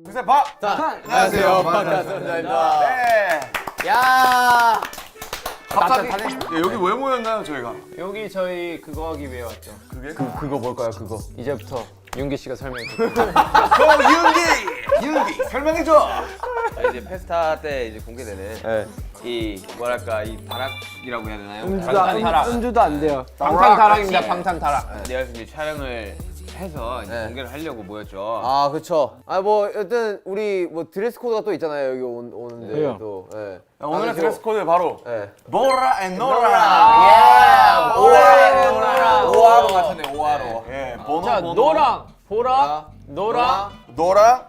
둘셋 봐! 안녕하세요, 박하선입니다. 네. 야, 갑자기 여기 왜 모였나요 저희가? 여기 저희 그거 하기 위해 왔죠. 그게? 그거 뭘까요? 그거. 이제부터 윤기 씨가 설명해 줄게요. 윤기 설명해줘. 이제 페스타 때 이제 공개되는 네. 이 뭐랄까 이 다락이라고 해야 되나요? 음주도 안 돼요. 방탄다락입니다. 방탄다락. 내가 이제 촬영을 해서 이제 네. 공개를 하려고 모였죠. 아, 그렇죠. 아, 뭐 여튼 우리 뭐 드레스 코드가 또 있잖아요. 여기 오는데 왜요? 또. 예. 오늘의 드레스 코드 바로 예. 노라 앤 노라. 예. 오라. 오하로 맞췄네. 오하로. 예. 번호 자, 번호. 노랑, 보라, 노랑, 노라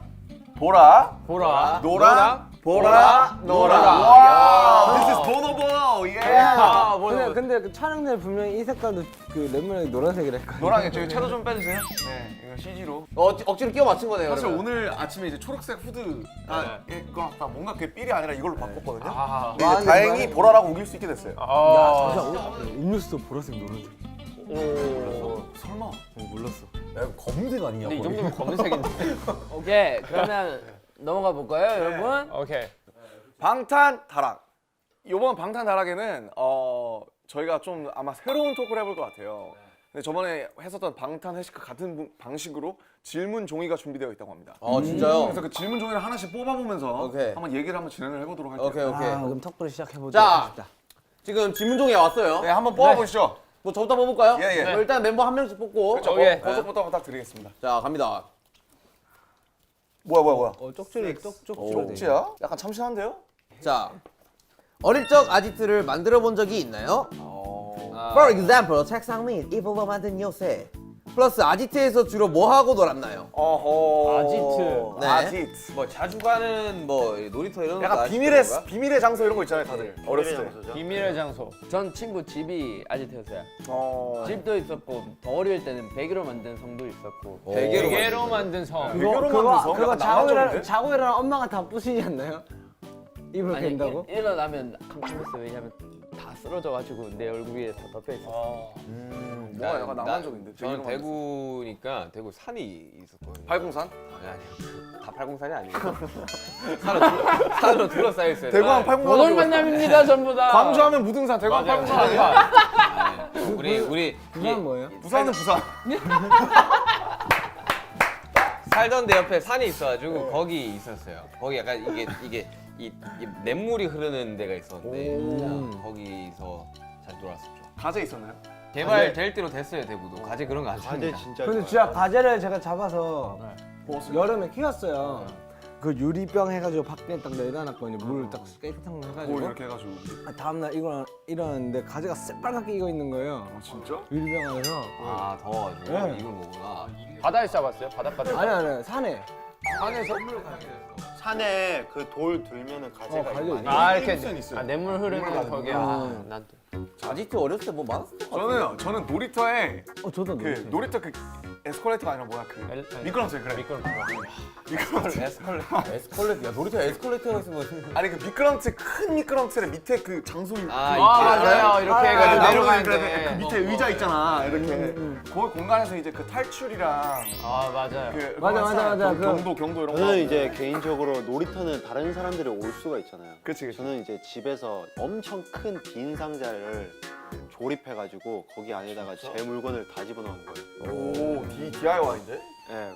보라 보라, 노라 보라, 노라. 와. This is 보노보. 예. 아, 보라. 근데 그 촬영 날 분명히 이 색깔도 그 랩모양이 노란색이라 했거든요. 노랑이 저기 채도 좀 빼주세요. 네. 이거 CG로. 억지로 끼워 맞춘 거네요. 사실 그러면. 오늘 아침에 이제 초록색 후드 이거 아까 뭔가 그 삘이 아니라 이걸로 바꿨거든요. 아, 근데 이제 다행히 보라라고 우길 수 있게 됐어요. 음료수도 보라색 노란색. 설마. 몰랐어. 야, 검은색 아니냐? 근데 이 거의? 정도면 검은색인데. 오케이 그러면 넘어가 볼까요 여러분? 오케이. 방탄 다락. 이번 방탄 다락에는 저희가 좀 아마 새로운 토크를 해볼 것 같아요. 근데 저번에 했었던 방탄 회식과 같은 방식으로 질문 종이가 준비되어 있다고 합니다. 진짜요? 그래서 그 질문 종이를 하나씩 뽑아보면서 오케이. 한번 얘기를 한번 진행을 해보도록 할게요. 오케이, 오케이. 그럼 턱걸이 시작해보도록 자, 하겠습니다. 지금 질문종이 왔어요. 네, 한번 뽑아보시죠. 뭐 저부터 뽑을까요? 예, 예. 뭐 일단 멤버 한 명씩 뽑고. 그렇죠. 오케이. 버섯부터 부탁드리겠습니다. 자, 갑니다. 뭐야? 쪽지를 쪽지. 쪽지야? 약간 참신한데요? 자, 어릴 적 아지트를 만들어 본 적이 있나요? For example, 책상 및 이불로 만든 요새. 플러스 아지트에서 주로 뭐 하고 놀았나요? 어허. 아지트. 네. 아지트. 뭐 자주 가는 뭐 놀이터 이런 거 약간 비밀의 장소 이런 거 있잖아요, 다들. 어렸을 때. 비밀의 장소. 전 친구 집이 아지트였어요. 어. 집도 있었고 더 어릴 때는 베개로 만든 성도 있었고. 베개로 베개로 만든 성. 베개로 만든 성? 그거 약간 낭만적인데? 자고 일어나 엄마가 다 부시지 않나요? 입을 아니 깬다고? 일어나면 캄캄했어. 왜냐면 다 쓰러져가지고 내 얼굴 위에 다 덮여 있었어. 뭐가 약간 낭만적인데. 저는 베개로 대구니까 대구 산이 있었거든요. 팔공산? 아니 다 팔공산이 아니고 산으로 둘러싸여 있어요. 대구항 팔공산. 오늘 만남입니다 전부 다. 광주하면 무등산, 대구항 맞아요. 팔공산 아니야? 우리 부산 뭐예요? 부산은 부산. 살던 데 옆에 산이 있어가지고 거기 있었어요. 거기 약간 이게 이 냇물이 흐르는 데가 있었는데 거기서 자주 놀았었죠. 가재 있었나요? 개발될 대로 됐어요 대구도. 가재 그런 거 안 씁니다. 근데 진짜 가재를 제가 잡아서 먹었어요. 여름에 키웠어요. 그 유리병 해가지고 밖에 딱 내다놨거든요. 물 딱 깨끗한 거 오, 해가지고. 이렇게 해가지고. 다음날 이러는데 가재가 새빨갛게 익어 있는 거예요. 진짜? 유리병 안에서. 아 더워가지고 네. 이걸 먹구나. 바다에 잡았어요? 바닷가에. 아니 산에. 산에서? 산에 그 돌 들면은 가재가 갈려 많이 아, 이렇게 있어요. 냇물 흐르는 거기. 난 또. 아지트 어렸을 때 뭐 많았을 것 같아요. 저는 놀이터에 저도 그 놀이터 그 에스컬레이터가 아니라 뭐야 그 미끄럼틀 그래. 미끄럼틀. 에스컬레이터. 야, 놀이터 에스컬레이터가 있으면. 아니 그 미끄럼틀 큰 미끄럼틀에 밑에 그 장소이. 아, 맞아요. 이렇게 해가지고 그 내려가는데. 밑에 의자 있잖아 이렇게. 그 공간에서 이제 그 탈출이랑 아, 맞아요. 그 맞아. 경도 이런 거. 저는 이제 개인적으로 놀이터는 다른 사람들이 올 수가 있잖아요. 그치. 저는 이제 집에서 엄청 큰 빈 상자를 조립해가지고 거기 안에다가 제 물건을 다 집어넣은 거예요. 오 DIY인데? 예.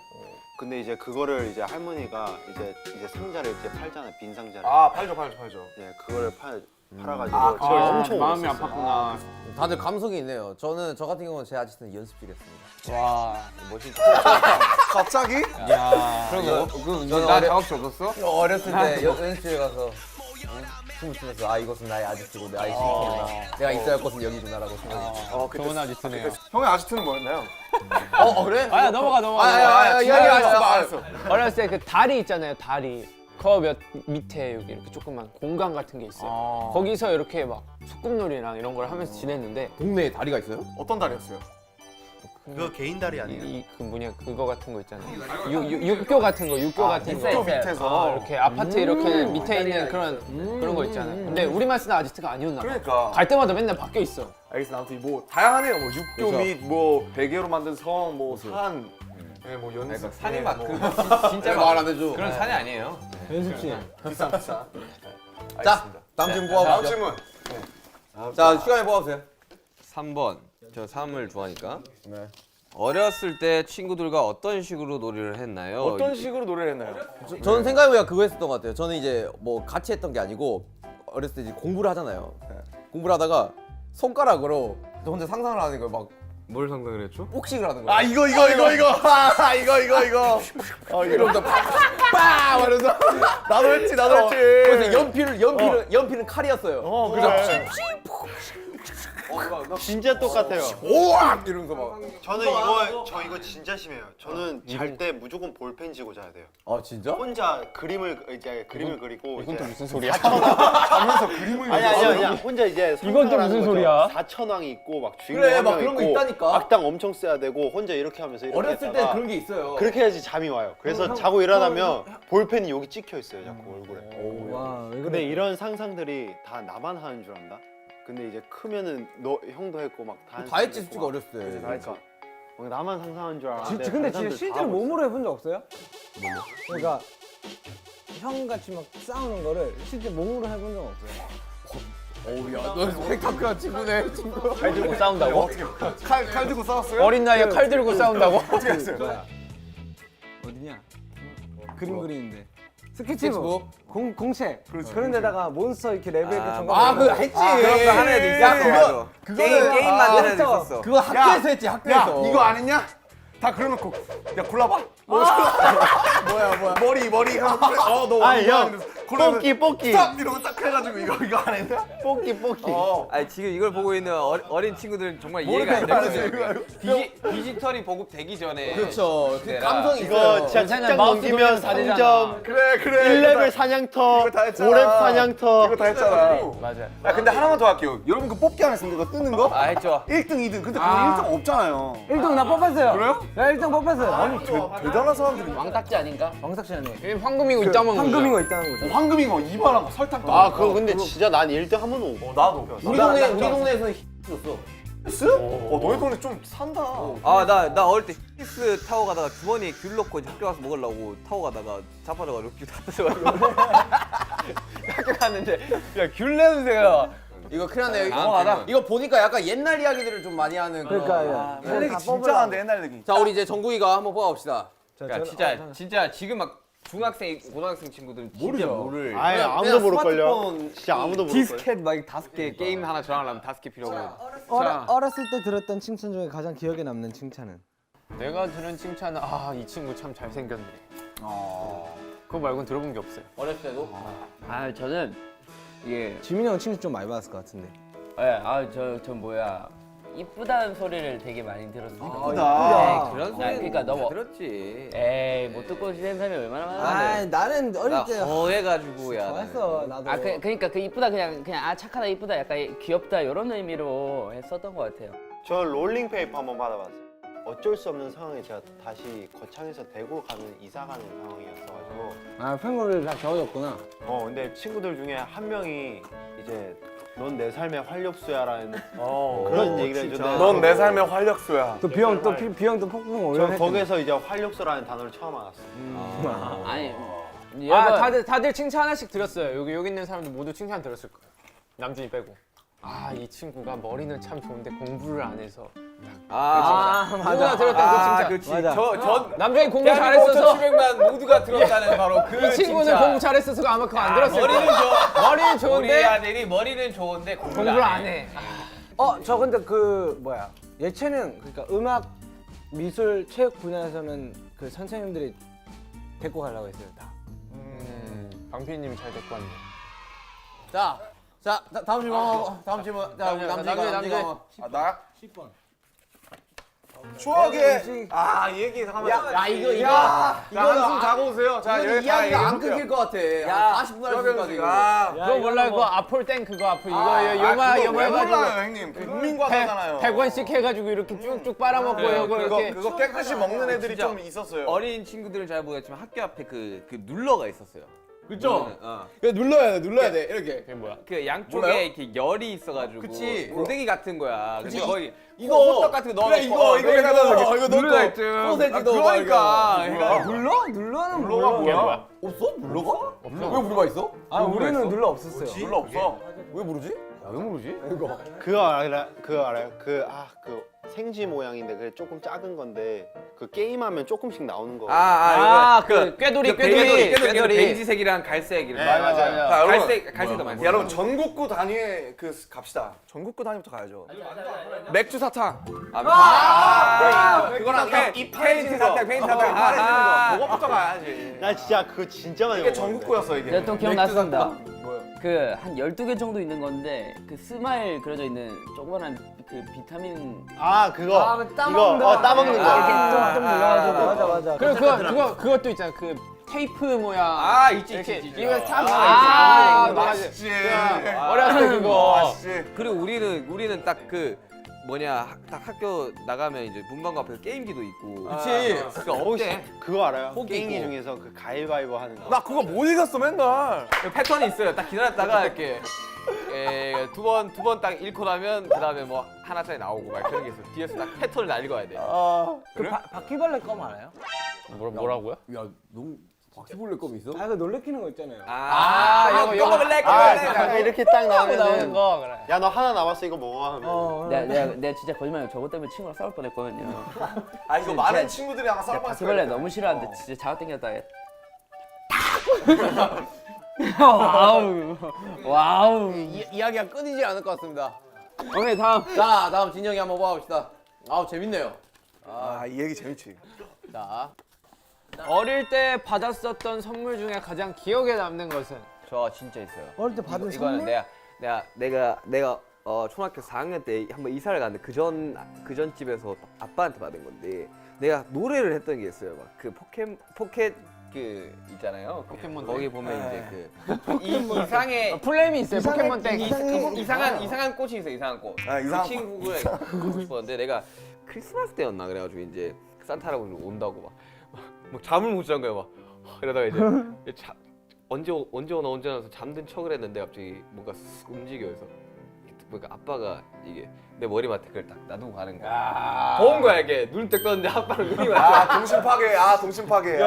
근데 이제 그거를 이제 할머니가 이제 상자를 이제 팔잖아요. 빈 상자를. 아 팔죠. 예, 그거를 팔아가지고 아, 제가 엄청 마음이 울었었어요. 아팠구나. 다들 감성이 있네요. 저 같은 경우는 제 아지트는 연습실이었습니다. 와 멋있다. 갑자기? 그런 거? 저는 나 작업실 없었어? 어렸을 때 연습실에 가서 춤을 추면서 아 이것은 나의 아지트고 나의 시기구나. 내가 있어야 할 것은 여기구나라고 생각했죠. 좋은 아지트네요. 형의 아지트는 뭐였나요? 그래? 아야, 넘어가. 이야기하셨어. 어렸을 때 그 다리 있잖아요, 다리. 그 밑에 여기 이렇게 조그만 공간 같은 게 있어요. 거기서 이렇게 막 소꿉놀이랑 이런 걸 하면서 지냈는데 동네에 다리가 있어요? 어떤 달이었어요? 그거 개인 다리 아니에요? 그 뭐냐 그거 같은 거 있잖아요. 육교 같은 거, 육교 같은 거. 학교 밑에서. 이렇게 아파트 이렇게 밑에 있는 그런 거 있잖아요. 근데 우리만 쓰는 아지트가 아니었나 봐. 그러니까. 갈 때마다 맨날 바뀌어 있어. 알겠습니다. 아무튼 뭐 다양하네요. 뭐 육교 그렇죠. 및 뭐 베개로 만든 성, 뭐 산, 네, 뭐 연습. 그러니까 산이 막 진짜 말 안 해줘. 그런 산이 아니에요. 연습실. 비싸. 자, 알겠습니다. 다음 질문 다음 뽑아보시죠. 질문. 자, 시간에 뽑아보세요. 3번. 저 3을 좋아하니까. 네. 어렸을 때 친구들과 어떤 식으로 놀이를 했나요? 어떤 식으로 노래를 했나요? 저는 생각해보니까 그거 했었던 것 같아요. 저는 이제 뭐 같이 했던 게 아니고 어렸을 때 이제 공부를 하잖아요. 공부를 하다가 손가락으로 저 혼자 상상을 하는 거예요. 막 뭘 상상을 했죠? 복식을 하는 거예요. 아 이거. 아 이거. 이러면서 빡! 이러면서 나도 했지. 그래서 연필은 칼이었어요. 그래. 진짜 똑같아요. 오악! 이러면서 막. 저는 저 이거 진짜 심해요. 저는 잘 때 무조건 볼펜 쥐고 자야 돼요. 아 진짜? 혼자 그림을 그리고 이건 또 이제 무슨 소리야? 자면서 그림을 아니야 혼자 이제 이건 또 무슨 소리야? 사천왕이 있고 막 주인공 그래, 한 막 명 그런 거 있고 있다니까. 악당 엄청 써야 되고 혼자 이렇게 하면서 이렇게 어렸을 때 했다가 그런 게 있어요. 그렇게 해야지 잠이 와요. 그래서 자고 일어나면 볼펜이 여기 찍혀 있어요, 자꾸 얼굴에. 와, 왜 근데 그래? 이런 상상들이 다 나만 하는 줄 안다. 근데 이제 크면은 너 형도 했고 막 다 했지 솔직히 어렸을 때. 그러니까 나만 상상하는 줄 알았는데 근데 다른 진짜 사람들 실제로 다 하고 있어. 몸으로 해본 적 없어요? 그러니까 형같이 막 싸우는 거를 실제 몸으로 해본 적 없어요. 어우 야, 너 스펙타클한 친구네 친구. 칼 들고 싸운다고? 칼 들고 싸웠어요? 어린 나이에 칼 들고 싸운다고? 어떻게 했어요? 어디냐? 그림 그리는데. 스케치북, 스케치북? 공책. 그런 데다가 몬스터 이렇게 레벨 정가 아 그거 했지. 그런 거 하는 애도 있었어. 야, 맞아. 게임 만드는 애도 있었어. 그거 학교에서 했지 야 학교에서. 이거 안 했냐? 다 그려놓고 야 골라봐. 뭐야. 머리. 너 아니, 이거 형, 하는데 골라면 뽑기. 스탑 이러고 딱 해가지고 이거 안 했냐? 뽑기. 아니 지금 이걸 보고 있는 어린 친구들은 정말 이해가 안 되거든요. 디지털이 보급되기 전에. 그렇죠. 그 내가 감성이 이거 있어요. 진짜 괜찮아요. 직장 마우스 넘기면 돌리면 다 되잖아. 3점. 그래. 1레벨 사냥터, 이거 다 했잖아. 5렙 사냥터. 이거 다 했잖아. 맞아. 야 근데 하나만 더 할게요. 여러분 그 뽑기 안 했습니까? 이거 뜨는 거? 아 했죠. 1등, 2등. 근데 그거 1등 없잖아요. 1등 나 뽑았어요. 그래요? 나 1등 뽑았어요. 아니 대단한 사람들이 왕딱지 아닌가? 왕탁시 아니에요. 이게 황금이고 있다만 황금인 거 있다는 거죠. 황금이고 이만한 거 설탕. 아 그거 근데 진짜 난 1등 한 번도 못 봐. 나도. 우리 동네에서는 줬어. 스? 너희 동네 좀 산다. 나 어릴 때 히스 타고 가다가 주머니에 귤 넣고 이제 학교 가서 먹으려고 타고 가다가 자빠져가지고 귤 다 뜯어가지고 학교 갔는데 야귤 냄새가 이거 큰일 났네. 넘어가다. 이거 보니까 약간 옛날 이야기들을 좀 많이 하는 그런. 그러니까 옛날 얘기 진짜 한데 옛날 얘기. 자 우리 이제 정국이가 한번 뽑아봅시다. 그러니까 진짜 지금 막 중학생 고등학생 친구들은 진짜 모를 아예 그냥 아무도 모를 스마트폰 걸요. 진짜 아무도 모를 걸. 디스켓 막 5개 게임 하나 저장하려면 5개 필요하고 어렸을 때 들었던 칭찬 중에 가장 기억에 남는 칭찬은? 내가 들은 칭찬은 이 친구 참 잘생겼네. 그거 말고는 들어본 게 없어요. 어렸을 때도. 아 저는 이게 지민이 형 칭찬 좀 많이 받았을 것 같은데. 저 뭐야 이쁘다는 소리를 되게 많이 들었어요. 이쁘다. 그런 소리 그러니까 너무 들었지. 에이 못 듣고 지낸 사람이 얼마나 아 많은데. 나는 나 어릴 때 허해가지고 야 좋아했어 나도. 그러니까 그 이쁘다 그냥 착하다 이쁘다 약간 귀엽다 이런 의미로 했었던 것 같아요. 저 롤링페이퍼 한번 받아봤어요. 어쩔 수 없는 상황에 제가 다시 거창에서 대구로 가는 이사 가는 상황이었어가지고 아 팬거를 다 적어줬구나. 근데 친구들 중에 한 명이 이제 넌 내 삶의 활력소야라는 그런 그런 얘기를 해줬는데 넌 내 삶의 활력소야. 또 비형 또 비형 또 폭풍 저 올려. 거기서 이제 활력소라는 단어를 처음 알았어요. 아니 다들 칭찬 하나씩 들었어요. 여기 있는 사람들 모두 칭찬 들었을 거예요. 남준이 빼고. 이 친구가 머리는 참 좋은데 공부를 안 해서. 누구나 들었던 그 칭찬. 그렇지. 맞아. 전 남준이 공부 잘했어서 5,700만 모두가 들었다는 바로 그 이 친구는 칭찬. 공부 잘했어서 아마 그거 안 들었을 머리는 거야. 머리는 우리 좋은데 아들이 머리는 좋은데 공부를 안 해. 저 근데 그 뭐야 예체능 그러니까 음악 미술 체육 분야에서는 그 선생님들이 데리고 가려고 했어요 다. 방피디님이 잘 데리고 왔네. 자 다음 질문. 다음 질문. 자 우리 남준이가 남준이. 나야? 10번. 추억의 이 얘기 잠깐만. 야 이거 한숨 자고 오세요. 자 이거 여기 다 이야기가 안 얘기해볼게요. 끊길 것 같아. 40분 할 수까지 이거. 그거 몰라 그거 앞폴 땡 그거 앞폴 이거 그거 요마 왜 해가지고 몰라요 형님? 국민과자잖아요. 100원씩 해가지고 이렇게 쭉쭉 빨아먹고 이거 이렇게 그거 깨끗이 먹는 애들이 진짜 좀 있었어요. 어린 친구들은 잘 모르겠지만 학교 앞에 그 눌러가 있었어요. 그쵸? 어. 눌러야 돼 이렇게. 이게 뭐야? 그 양쪽에 몰라요? 이렇게 열이 있어가지고 그치. 고데기 같은 거야. 그치. 근데 거기 이거 호떡 같은 거 넣어. 그래 이거 해가지고 이거 눌러 넣고 있죠. 소세지도 그러니까. 눌러는 물러가 이게 뭐야? 뭐야? 없어? 물러가? 왜 물어가 있어? 아 우리는 눌러 없었어요. 물러 없어. 왜 모르지? 왜 모르지? 이거. 그거 알아요? 그 생쥐 모양인데 그게 조금 작은 건데 그 게임하면 조금씩 나오는 거. 그 꾀돌이 꾀돌이 베이지색이랑 갈색 이렇게. 맞아요. 자, 여러분. 갈색도 많이. 여러분 전국구 단위에 그 갑시다. 전국구 단위부터 가야죠. 맥주 사탕. 그거랑 페인트 사탕, 페인트 거. 사탕. 그거부터 가야지. 나 진짜 그거 진짜 많이 이게 먹었는데. 전국구였어 이게. 내가 또 기억났습니다. 그 한 12개 정도 있는 건데 그 스마일 그려져 있는 조그만한 그 비타민 그거 그 이거 따먹는 거. 따먹는 거. 이렇게 좀 눌러가지고 맞아. 그리고 그것도 있잖아. 그 테이프 모양. 있지. 이거 탁 맛있지. 어렸을 때 그거. 맛있지. 그리고 우리는 딱 그 딱 학교 나가면 이제 문방구 앞에서 게임기도 있고. 그치. 그러니까 없대. 그거 알아요? 호기 게임기 있고. 중에서 그 가위바위보 하는 거. 나 그거 못 이겼어 맨날. 그 패턴이 있어요. 딱 기다렸다가 이렇게 두 번 딱 잃고 나면 그다음에 뭐 하나짜리 나오고 막 그런 게 있어. 뒤에서 딱 패턴을 다 읽어야 돼. 그 바퀴벌레 껌 알아요? 뭐라고요? 야, 너무 바퀴벌레 껌이 있어? 그 놀래키는 거 있잖아요. 이거 먹을래? 약간 이렇게 딱 나오는 나오면은 거 그래. 야 너 하나 남았어 이거 먹어 하면. 내가 진짜 거짓말 저것 때문에 친구랑 싸울 뻔했거든요. 아 이거 많은 친구들이 아마 싸울 뻔했을 바퀴벌레 거야. 너무 싫어하는데 진짜 자가 땡겼다. 와우. 이야기가 끊이지 않을 것 같습니다. 오케이 다음. 자, 다음 진영이 한번 뽑아봅시다. 재밌네요. 이 얘기 재밌지. 자, 어릴 때 받았었던 선물 중에 가장 기억에 남는 것은? 저 진짜 있어요. 어릴 때 받은 이거는 선물? 내가 초등학교 4학년 때 한번 이사를 갔는데 그전 집에서 아빠한테 받은 건데 내가 노래를 했던 게 있어요. 막 그 포켓 그 있잖아요. 포켓몬 거기 땡. 보면 이제 그 이상의 플레임이 있어요. 포켓몬 땡. 이상한 꽃이 있어요. 이상한 꽃. 이상한 그 친구를 갖고 싶었는데 내가 크리스마스 때였나 그래가지고 이제 산타 할아버지 온다고 막 잠을 못 잔 거야 막 이러다가 이제 언제 오나 해서 잠든 척을 했는데 갑자기 뭔가 쓱 움직여서 그러니까 아빠가 이게 내 머리맡에 그걸 딱 놔두고 가는 거야. 더운 거야 이게 눈 딱 떴는데 아빠는 눈이 맞아. 동심 파괴. 동심 파괴.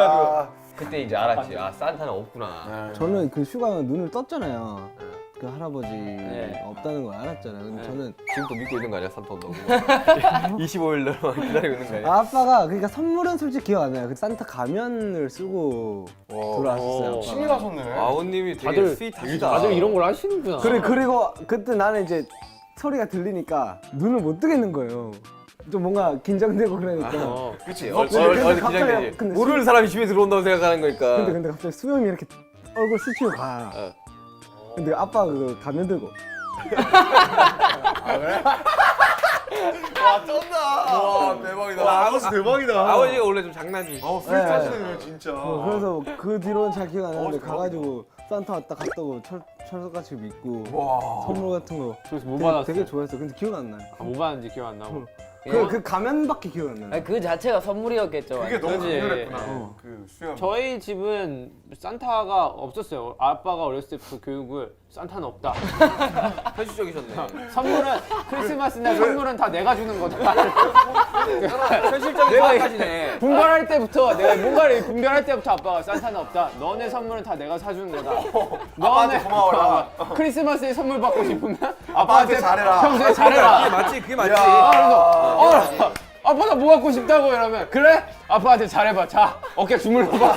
그때 이제 알았지. 산타는 없구나. 저는 그 슈가가 눈을 떴잖아요. 그 할아버지 네. 없다는 걸 알았잖아요. 근데 저는 지금도 믿고 있는 거 아니야 산타 온다고? 25일날 기다리고 있는 거 아니야? 아빠가 그러니까 선물은 솔직히 기억 안 나요. 그 산타 가면을 쓰고 돌아왔었어요. 신이 아빠가. 나셨네. 아우님이 되게 다들 스윗하시다. 다들 이런 걸 하시는구나. 그리고 그때 나는 이제 소리가 들리니까 눈을 못 뜨겠는 거예요. 좀 뭔가 긴장되고 그러니까. 그치. 근데 갑자기- 긴장되지. 근데 모르는 사람이 집에 들어온다고 생각하는 거니까. 근데 갑자기 수염이 이렇게 얼굴 스치고 가. 근데 아빠가 그 가면 들고. 와 쩐다. 와 대박이다. 아버지 대박이다. 아버지가 원래 좀 장난 좀. 스윗하시네 진짜. 그래서 그 뒤로는 잘 기억 안 나는데 대박이다. 가가지고 산타 왔다 갔다고 철석같이 믿고 와. 선물 같은 거 그래서 뭐 받았어? 되게 좋아했어. 근데 기억 안 나요. 뭐 받았는지 기억 안 나고. 그 가면밖에 기억 안 나요. 아니, 그 자체가 선물이었겠죠. 그게 너무 그지. 강렬했구나. 그 수염. 저희 집은 산타가 없었어요. 아빠가 어렸을 때 그 교육을 산타는 없다. 현실적이셨네. 선물은 크리스마스 날 선물은 다 내가 주는 거다. 현실적인 내가 생각하시네. 분별할 때부터 내가 뭔가를 분별할 때부터 아빠가 산타는 없다. 너네 선물은 다 내가 사주는 거다. 아빠한테 고마워라. 크리스마스에 선물 받고 싶으면 아빠한테 잘해라. 평소에 잘해라. 그게 맞지. 그래서 아빠 나 뭐 갖고 싶다고 이러면 그래? 아빠한테 잘해봐. 자 어깨 주물러봐.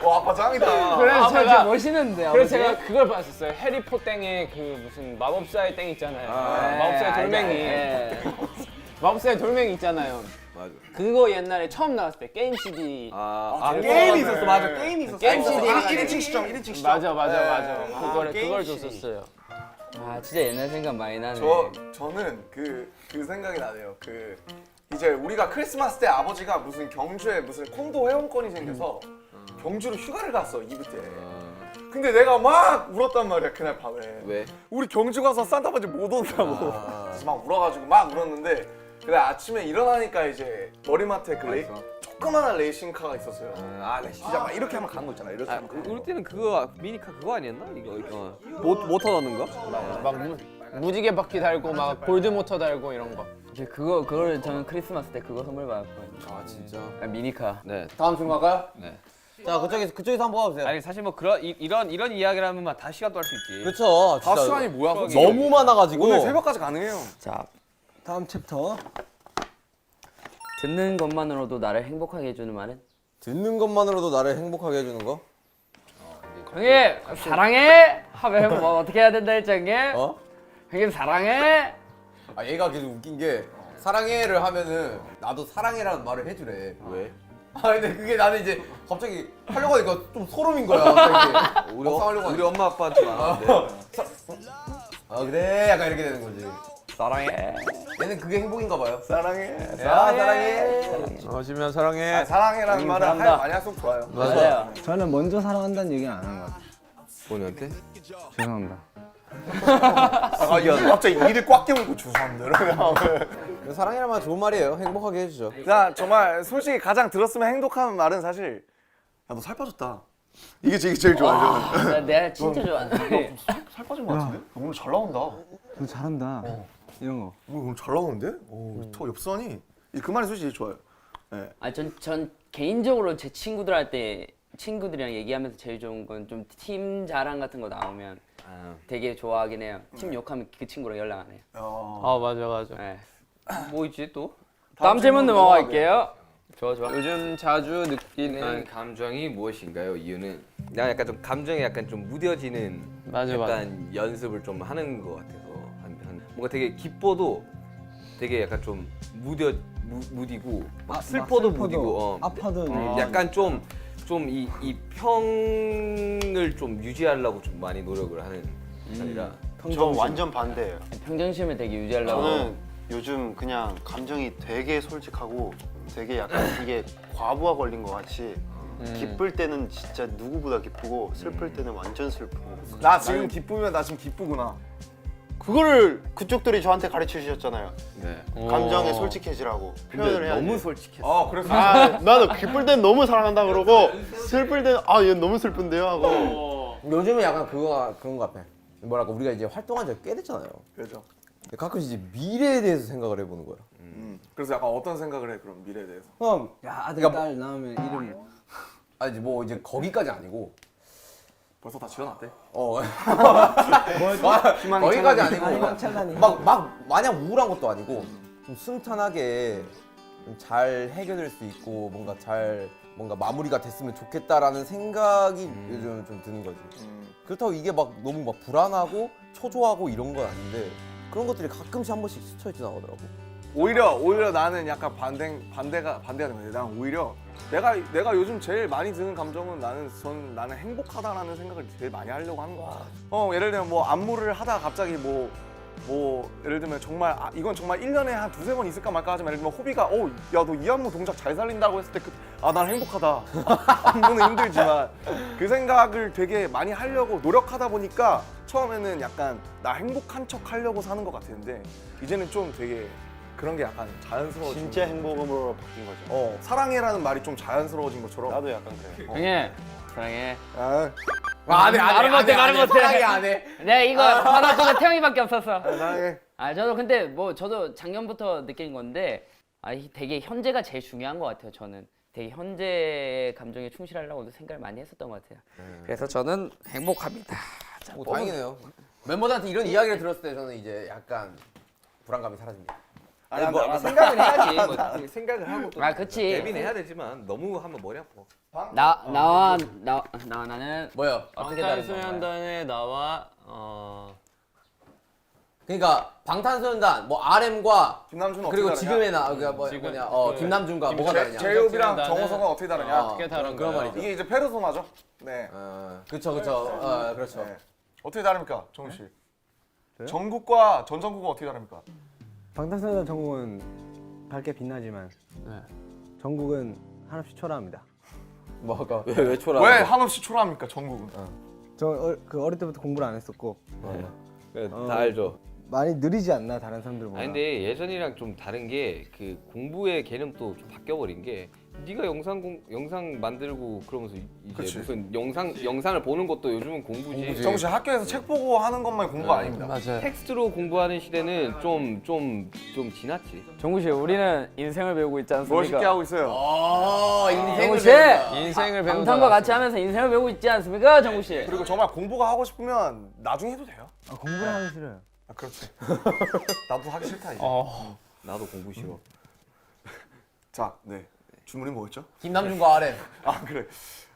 와 아빠 짱이다. 그래서 아버지 제가 멋있는데. 그래서 아버지? 제가 그걸 받았었어요. 해리포 땡의 그 무슨 마법사의 땡 있잖아요. 마법사의 네, 돌멩이. 네. 마법사의 돌멩이 있잖아요. 맞아. 그거 옛날에 처음 나왔을 때 게임 CD. 게임이 있었어. 맞아. 게임이 있었어. 게임 CD. 1인칭 시점. 1인칭 시점. 맞아. 그걸 게임 줬었어요. 아 진짜 옛날 생각 많이 나네. 저는 그 생각이 나네요. 이제 우리가 크리스마스 때 아버지가 무슨 경주에 무슨 콘도 회원권이 생겨서 경주로 휴가를 갔어 이브 때. 근데 내가 막 울었단 말이야 그날 밤에. 왜? 우리 경주 가서 산타 아버지 못 온다고. 그래서 막 울어가지고 막 울었는데 그날 아침에 일어나니까 이제 머리맡에 그 조그만한 레이싱카가 있었어요. 진짜 막 이렇게 하면 가는 거 있잖아. 이렇게 하면 가는 우리 거. 때는 그거 미니카 그거 아니었나? 이거 모터 넣는 거? 막 무지개 바퀴 달고 막 골드 모터 달고 이런 거. 그거를 저는 크리스마스 때 그거 선물 받았거든요. 아 진짜. 미니카. 네. 다음 질문 갈까요? 네. 자 그쪽에서 한번 봐주세요. 아니 사실 뭐 그런 이런 이야기를 하면 막 다 시간도 할 수 있지. 그렇죠. 다 시간이 뭐야? 솔직히. 너무 많아가지고. 오늘 새벽까지 가능해요. 자, 다음 챕터. 듣는 것만으로도 나를 행복하게 해주는 말은? 듣는 것만으로도 나를 행복하게 해주는 거? 형님 사랑해 하면 뭐 어떻게 해야 된다 했지 형님? 어? 형님 사랑해. 아 얘가 계속 웃긴 게 사랑해를 하면은 나도 사랑해라는 말을 해주래. 왜? 아 근데 그게 나는 이제 갑자기 하려고 하니까 좀 소름인 거야. 갑자기. 막상하려고 우리 하니까. 엄마 아빠한테 말하는데. 아 그래 약간 이렇게 되는 거지. 사랑해. 얘는 그게 행복인가 봐요. 사랑해. 야 사랑해. 지면 사랑해. 사랑해라는 말을 사랑한다. 많이 할수록 좋아요. 맞아요. 저는 먼저 사랑한다는 얘기는 안 한 것 같아요. 본인한테? 죄송합니다. 갑자기 이를 꽉 깨물고 죄송합니다. 사랑이란 말 좋은 말이에요. 행복하게 해주죠. 나 정말 솔직히 가장 들었으면 행복한 말은 사실 야 너 살 빠졌다. 이게 제일 좋아요. 저는. 내가 진짜 좋아하는데. 살 빠진 거 같은데? 오늘 잘 나온다. 너 잘한다. 이런 거. 오늘 잘 나오는데? 저 엽선이 그 말이 솔직히 좋아요. 전 개인적으로 제 친구들한테 친구들이랑 얘기하면서 제일 좋은 건 좀 팀 자랑 같은 거 나오면 되게 좋아하긴 해요. 팀 욕하면 그 친구랑 연락 안 해요. 아 맞아. 네. 뭐 있지 또? 다음 질문 넘어갈게요. 좋아. 요즘 자주 느끼는 감정이 무엇인가요? 이유는 나 약간 좀 감정이 약간 좀 무뎌지는 맞아. 약간 연습을 좀 하는 것 같아서 뭔가 되게 기뻐도 되게 약간 좀 무디고 막 슬퍼도 무디고 아파도 약간 좀 이 평을 좀 유지하려고 좀 많이 노력을 하는 스타일이라 저 완전 반대예요. 평정심을 되게 유지하려고. 저는 요즘 그냥 감정이 되게 솔직하고 되게 약간 이게 과부하 걸린 것 같이 기쁠 때는 진짜 누구보다 기쁘고 슬플 때는 완전 슬프고 나 지금 기쁘면 나 지금 기쁘구나. 그거를 그쪽들이 저한테 가르쳐 주셨잖아요. 네. 감정에 솔직해지라고 표현을 해야 너무 돼. 솔직했어. 그래서 나도 기쁠 땐 너무 사랑한다 그러고 슬플 때는 얘 너무 슬픈데요 하고 요즘은 약간 그런 거 같아. 뭐랄까 우리가 이제 활동한 지가 꽤 됐잖아요. 그렇죠. 근데 가끔 이제 미래에 대해서 생각을 해보는 거야. 그래서 약간 어떤 생각을 해 그럼 미래에 대해서? 그럼 야 아들 그러니까 딸 낳으면 이름 아니 뭐 이제 거기까지 아니고 벌써 다 지어놨대. 거기까지 아니고 희망찬란히. 막 마냥 우울한 것도 아니고 좀 순탄하게 좀 잘 해결될 수 있고 뭔가 마무리가 됐으면 좋겠다라는 생각이 요즘 좀 드는 거지. 그렇다고 이게 막 너무 막 불안하고 초조하고 이런 건 아닌데 그런 것들이 가끔씩 한 번씩 스쳐 지나가더라고. 오히려 나는 약간 반대가 되는 거야. 난 오히려 내가 요즘 제일 많이 드는 감정은 나는 행복하다라는 생각을 제일 많이 하려고 하는 거야. 예를 들면 뭐 안무를 하다가 갑자기 뭐 예를 들면 정말 이건 정말 1년에 한 두세 번 있을까 말까 하지만 예를 들면 호비가 야 너 이 안무 동작 잘 살린다고 했을 때 난 행복하다. 안무는 힘들지만 그 생각을 되게 많이 하려고 노력하다 보니까 처음에는 약간 나 행복한 척 하려고 사는 것 같았는데 이제는 좀 되게 그런 게 약간 자연스러워진 진짜 행복음으로 바뀐 거죠. 사랑해라는 말이 좀 자연스러워진 것처럼 나도 약간 그래. 형님 사랑해. 안 해. 말을 못해. 사랑해 안 해. 네 이거 받아주는 태영이밖에 없었어. 사랑해. 저도 근데 뭐 저도 작년부터 느낀 건데 되게 현재가 제일 중요한 것 같아요. 저는 되게 현재 감정에 충실하려고도 생각을 많이 했었던 것 같아요. 그래서 저는 행복합니다. 자, 오, 다행이네요. 멤버들한테 이런 이야기를 들었을 때 저는 이제 약간 불안감이 사라집니다. 생각을 해야지. 뭐, 생각을 하고 또 그치. 내빈 해야 되지만 너무 하면 머리 아파. 나는 뭐요? 어떻게 다른 건가요? 방탄소년단의 나와 그러니까 방탄소년단 뭐 RM과 김남준은 그리고 어떻게 지금의 김남준과 뭐가 다르냐? 제이홉이랑 김남준은 정호성은 어떻게 다르냐? 어떻게 다른 그런 거예요? 말이죠. 이게 이제 페르소나죠. 네. 그렇죠. 네. 어떻게 다릅니까, 정우 씨? 정국과 전정국은 어떻게 다릅니까? 방탄소년단 정국은 밝게 빛나지만 정국은 한없이 초라합니다. 뭐가? 왜 초라? 왜 한없이 초라합니까, 정국은? 그 어릴 때부터 공부를 안 했었고 다 알죠. 많이 느리지 않나 다른 사람들보다. 아니 근데 예전이랑 좀 다른 게 그 공부의 개념도 좀 바뀌어 버린 게 네가 영상 만들고 그러면서 이제 그치. 무슨 영상을 보는 것도 요즘은 공부지. 정우 씨 학교에서 책 보고 하는 것만 공부가 아닙니다. 맞아요. 텍스트로 공부하는 시대는 좀 지났지. 정구 씨, 우리는 인생을 배우고 있지 않습니까? 멋있게 하고 있어요. 정구 씨, 인생을 배운다. 방탄과 같이 하면서 인생을 배우고 있지 않습니까, 정구 씨? 그리고 정말 공부가 하고 싶으면 나중에 해도 돼요. 공부를 하기 싫어요. 아, 그렇지. 나도 하기 싫다 이제. 나도 공부 싫어. 자, 네. 주문이 뭐였죠? 김남준과 RM. 아 그래.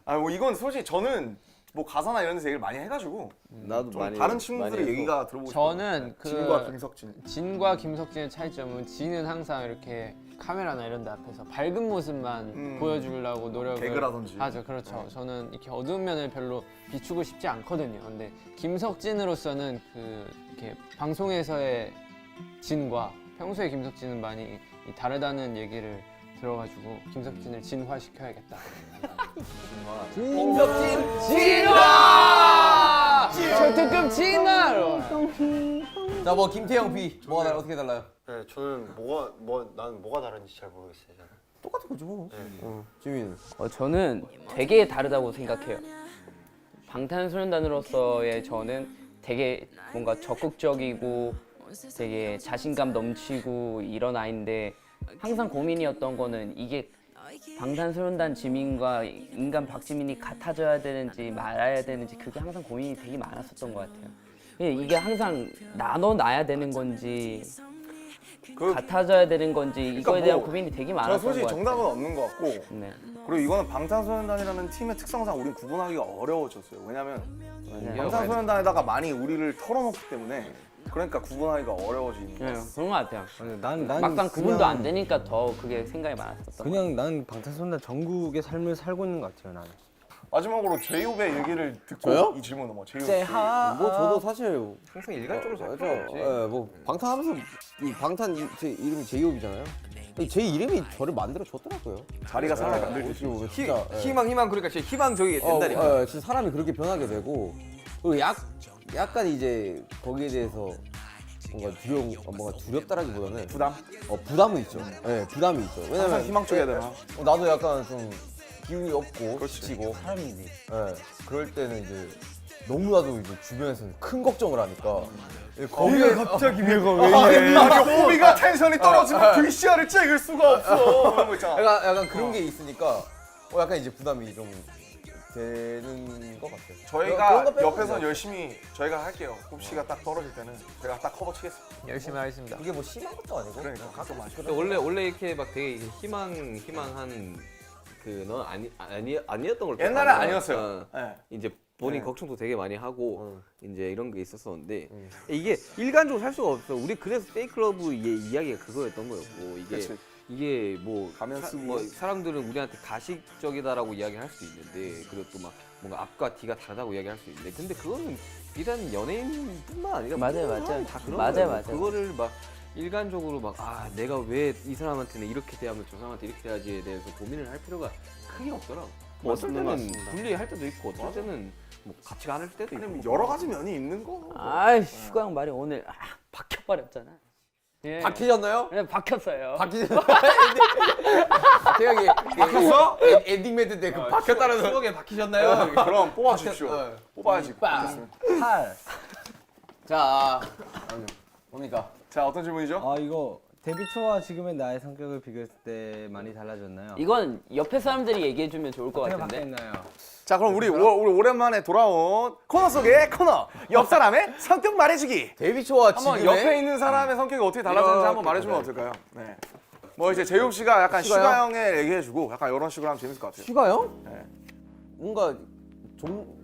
아 뭐 이건 솔직히 저는 뭐 가사나 이런 데서 얘기를 많이 해가지고 나도 좀 많이 다른 친구들의 많이 얘기가 들어보고 싶어요. 저는 그 진과 김석진. 진과 김석진의 차이점은 진은 항상 이렇게 카메라나 이런 데 앞에서 밝은 모습만 보여주려고 노력을 개그라든지. 하죠. 그렇죠. 저는 이렇게 어두운 면을 별로 비추고 싶지 않거든요. 근데 김석진으로서는 그 이렇게 방송에서의 진과 평소의 김석진은 많이 다르다는 얘기를 들어가지고 김석진을 진화시켜야겠다. 김석진 진화! 초특급 진화로! 자, 뭐 김태형 B 뭐가 어떻게 달라요? 네, 저는 나는 뭐가 다른지 잘 모르겠어요. 저는. 똑같은 거지 뭐. 지민. 저는 되게 다르다고 생각해요. 방탄소년단으로서의 저는 되게 뭔가 적극적이고 되게 자신감 넘치고 이런 아이인데 항상 고민이었던 거는 이게 방탄소년단 지민과 인간 박지민이 같아져야 되는지 말아야 되는지 그게 항상 고민이 되게 많았었던 것 같아요. 이게 항상 나눠놔야 되는 건지 같아져야 되는 건지 이거에 대한 뭐 고민이 되게 저는 많았던 솔직히 것 같아요. 정답은 없는 것 같고 네. 그리고 이거는 방탄소년단이라는 팀의 특성상 우리는 구분하기가 어려워졌어요. 왜냐면 방탄소년단에다가 많이 우리를 털어놓기 때문에 그러니까 구분하기가 어려워지는 거예요. 네, 그런 것 같아요. 난 막상 구분도 안 되니까 더 그게 생각이 많았었던 것 그냥 난 방탄소년단 전국의 삶을 살고 있는 것 같아요. 나는. 마지막으로 제이홉의 얘기를 듣고 저요? 이 질문 넘어. 제이홉. 뭐 저도 사실 항상 일관적으로 잘 저, 풀었지. 뭐 방탄하면서 이 방탄 제 이름이 제이홉이잖아요. 제 이름이 저를 만들어 줬더라고요. 자리가 사람을 만들듯이. 진짜 희망 그러니까 제 희망 저기 된다니까. 진짜 사람이 그렇게 변하게 되고 그리고 약간 이제 거기에 대해서 뭔가 두렵다라기보다는 부담은 있죠. 네, 부담이 있죠. 항상 왜냐면 희망 쪽이야 되나? 나도 약간 좀 기운이 없고 그렇지. 지치고 사람이지. 네, 그럴 때는 이제 너무나도 이제 주변에서는 큰 걱정을 하니까 거기에 갑자기 얘가 아니 호비가 텐션이 떨어지면 VCR을 찍을 수가 없어. 그런 거 있잖아. 약간 그런 게 있으니까 약간 이제 부담이 좀 되는 것 같아요. 저희가 그런 거 빼고는 옆에서 뭐 열심히 저희가 할게요. 호비씨가 딱 떨어질 때는 제가 딱 커버 치겠습니다. 열심히 하겠습니다. 그게 뭐 심한 것도 아니고 그러니까 가끔 아쉽. 근데 원래 이렇게 막 되게 이제 희망한 그넌 아니었던 걸 옛날에 알아. 아니었어요. 네. 이제 본인 네. 걱정도 되게 많이 하고 이제 이런 게 있었었는데 이게 일관적으로 살 수가 없어. 우리 그래서 페이크러브의 이야기가 그거였던 거였고 그치. 이게 뭐, 가면 쓰고. 뭐 사람들은 우리한테 가식적이다라고 이야기할 수 있는데 그리고 또 막 뭔가 앞과 뒤가 다르다고 이야기할 수 있는데 근데 그거는 비단 연예인뿐만 아니라 맞아요, 모든 맞아요. 사람이 다 그런 맞아요, 거예요. 맞아요. 그거를 막 일관적으로 막 내가 왜 이 사람한테는 이렇게 대하면 저 사람한테 이렇게 대하지에 대해서 고민을 할 필요가 크게 없더라고. 뭐 어떨 때는 맞습니다. 분리할 때도 있고 어떨 때는 뭐 같이 안 할 때도 있고 뭐 여러 가지 면이 있는 거. 아이 슈가 형 말이 오늘 박혀버렸잖아. 예. 박히셨나요? 그냥 박혔어요. 태형이 박혔어? 엔딩 멘트 때 그 박혔다는 추억에 박히셨나요? 그럼 뽑아주십시오. 네. 뽑아야지. 됐습니다. 8. 자 뭡니까? 자 어떤 질문이죠? 아 이거 데뷔 초와 지금의 나의 성격을 비교했을 때 많이 달라졌나요? 이건 옆에 사람들이 얘기해주면 좋을 것 어떻게 같은데. 바뀌었나요? 자 그럼 우리 오랜만에 돌아온 코너 속의 코너 옆 사람의 성격 말해주기. 데뷔 초와 한번 지금의 옆에 있는 사람의 성격이 어떻게 달라졌는지 한번 말해주면 어떨까요? 네. 뭐 이제 제이홉 씨가 약간 슈가 슈가 형의 얘기해주고 약간 이런 식으로 하면 재밌을 것 같아요. 슈가형? 네. 뭔가 좀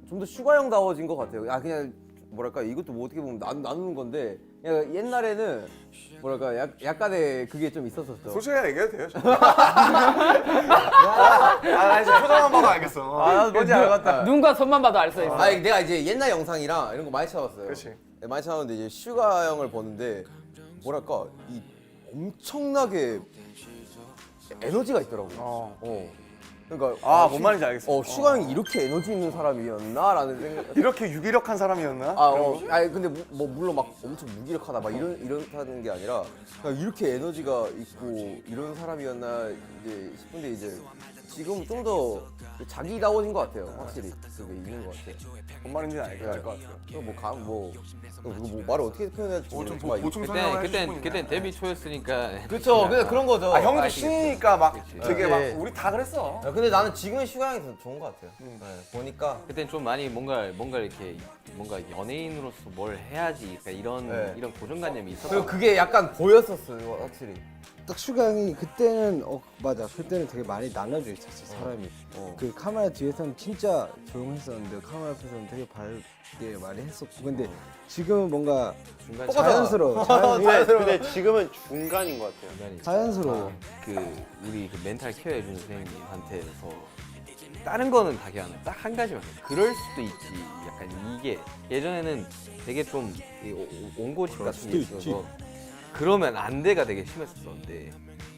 더 슈가형다워진 것 같아요. 그냥 뭐랄까 이것도 뭐 어떻게 보면 나누는 건데 그냥 옛날에는 뭐랄까 약간의 그게 좀 있었었죠. 솔직하게 얘기해도 돼요. 나 이제 표정만 봐도 알겠어. 뭔지 알 것 같다. 눈과 손만 봐도 알 수 있어. 내가 이제 옛날 영상이랑 이런 거 많이 찾아봤어요. 그렇지. 네, 많이 찾아봤는데 이제 슈가 형을 보는데 뭐랄까 이 엄청나게 에너지가 있더라고요. 그러니까 뭔 말인지 알겠어. 슈가 형이 이렇게 에너지 있는 사람이었나라는 생각. 이렇게 유기력한 사람이었나? 아니 근데 물론 막 엄청 무기력하다 막 이렇다는 게 아니라 그냥 이렇게 에너지가 있고 이런 사람이었나 이제 싶은데 이제 지금 좀 더 자기다워진 것 같아요. 확실히 그게 있는 것 같아요. 뭔 말인지 알것 같아요. 뭐 말을 어떻게 표현해야 될지 좀 모르겠지만 보충 설명을 그땐 데뷔 초였으니까. 그쵸 그냥 그런 거죠. 형도 신이니까 막 되게 막 네. 우리 다 그랬어. 근데 나는 지금의 슈가 형이 더 좋은 것 같아요. 네, 보니까 그땐 좀 많이 뭔가 이렇게 뭔가 연예인으로서 뭘 해야지 그러니까 이런 고정관념이 있었어. 그리고 그게 약간 보였었어요 확실히. 딱 슈가 형이 그때는 맞아 그때는 되게 많이 나눠져 있었어 사람이. 그 카메라 뒤에서는 진짜 조용했었는데 카메라 앞에서는 되게 밝게 많이 했었고 근데 지금은 뭔가 자연스러워. 근데 지금은 중간인 것 같아요. 자연스러워. 우리 그 멘탈 케어 해주는 선생님한테서 다른 거는 다 그냥 딱 한 가지만 해. 그럴 수도 있지. 약간 이게 예전에는 되게 좀 온고집 같은 게 있어서 그러면 안 돼가 되게 심했었는데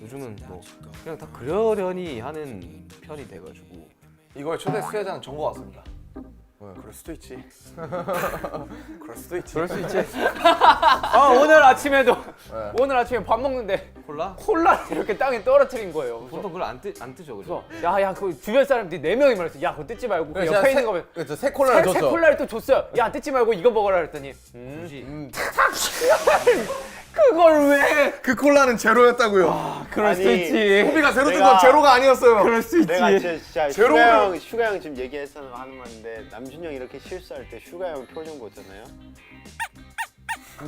요즘은 뭐 그냥 다 그러려니 하는 편이 돼가지고 이거의 초대 수혜자는 전거 같습니다. 그럴 수도 있지. 그럴 수도 있지. 그럴 수 있지. 오늘 아침에도 오늘 아침에 밥 먹는데 콜라를 이렇게 땅에 떨어뜨린 거예요. 보통 그걸 안 뜨죠, 그죠? 야야 그 주변 사람들이 4명이 말했어. 야 그거 뜯지 말고 그 그래서 옆에 제가 있는 거면 그렇죠. 새 콜라를 새 줬죠. 콜라를 또 줬어요. 야 뜯지 말고 이거 먹어라 그랬더니 굳이 그걸 왜? 그 콜라는 제로였다고요. 그럴 수 아니, 있지. 소비가 제로 뜬 내가- 건 제로가 아니었어요. 그럴 수 있지. 내가 진짜 제로를- 슈가 형 지금 얘기해서 하는 건데 남준 형 이렇게 실수할 때 슈가 형 표정 보잖아요.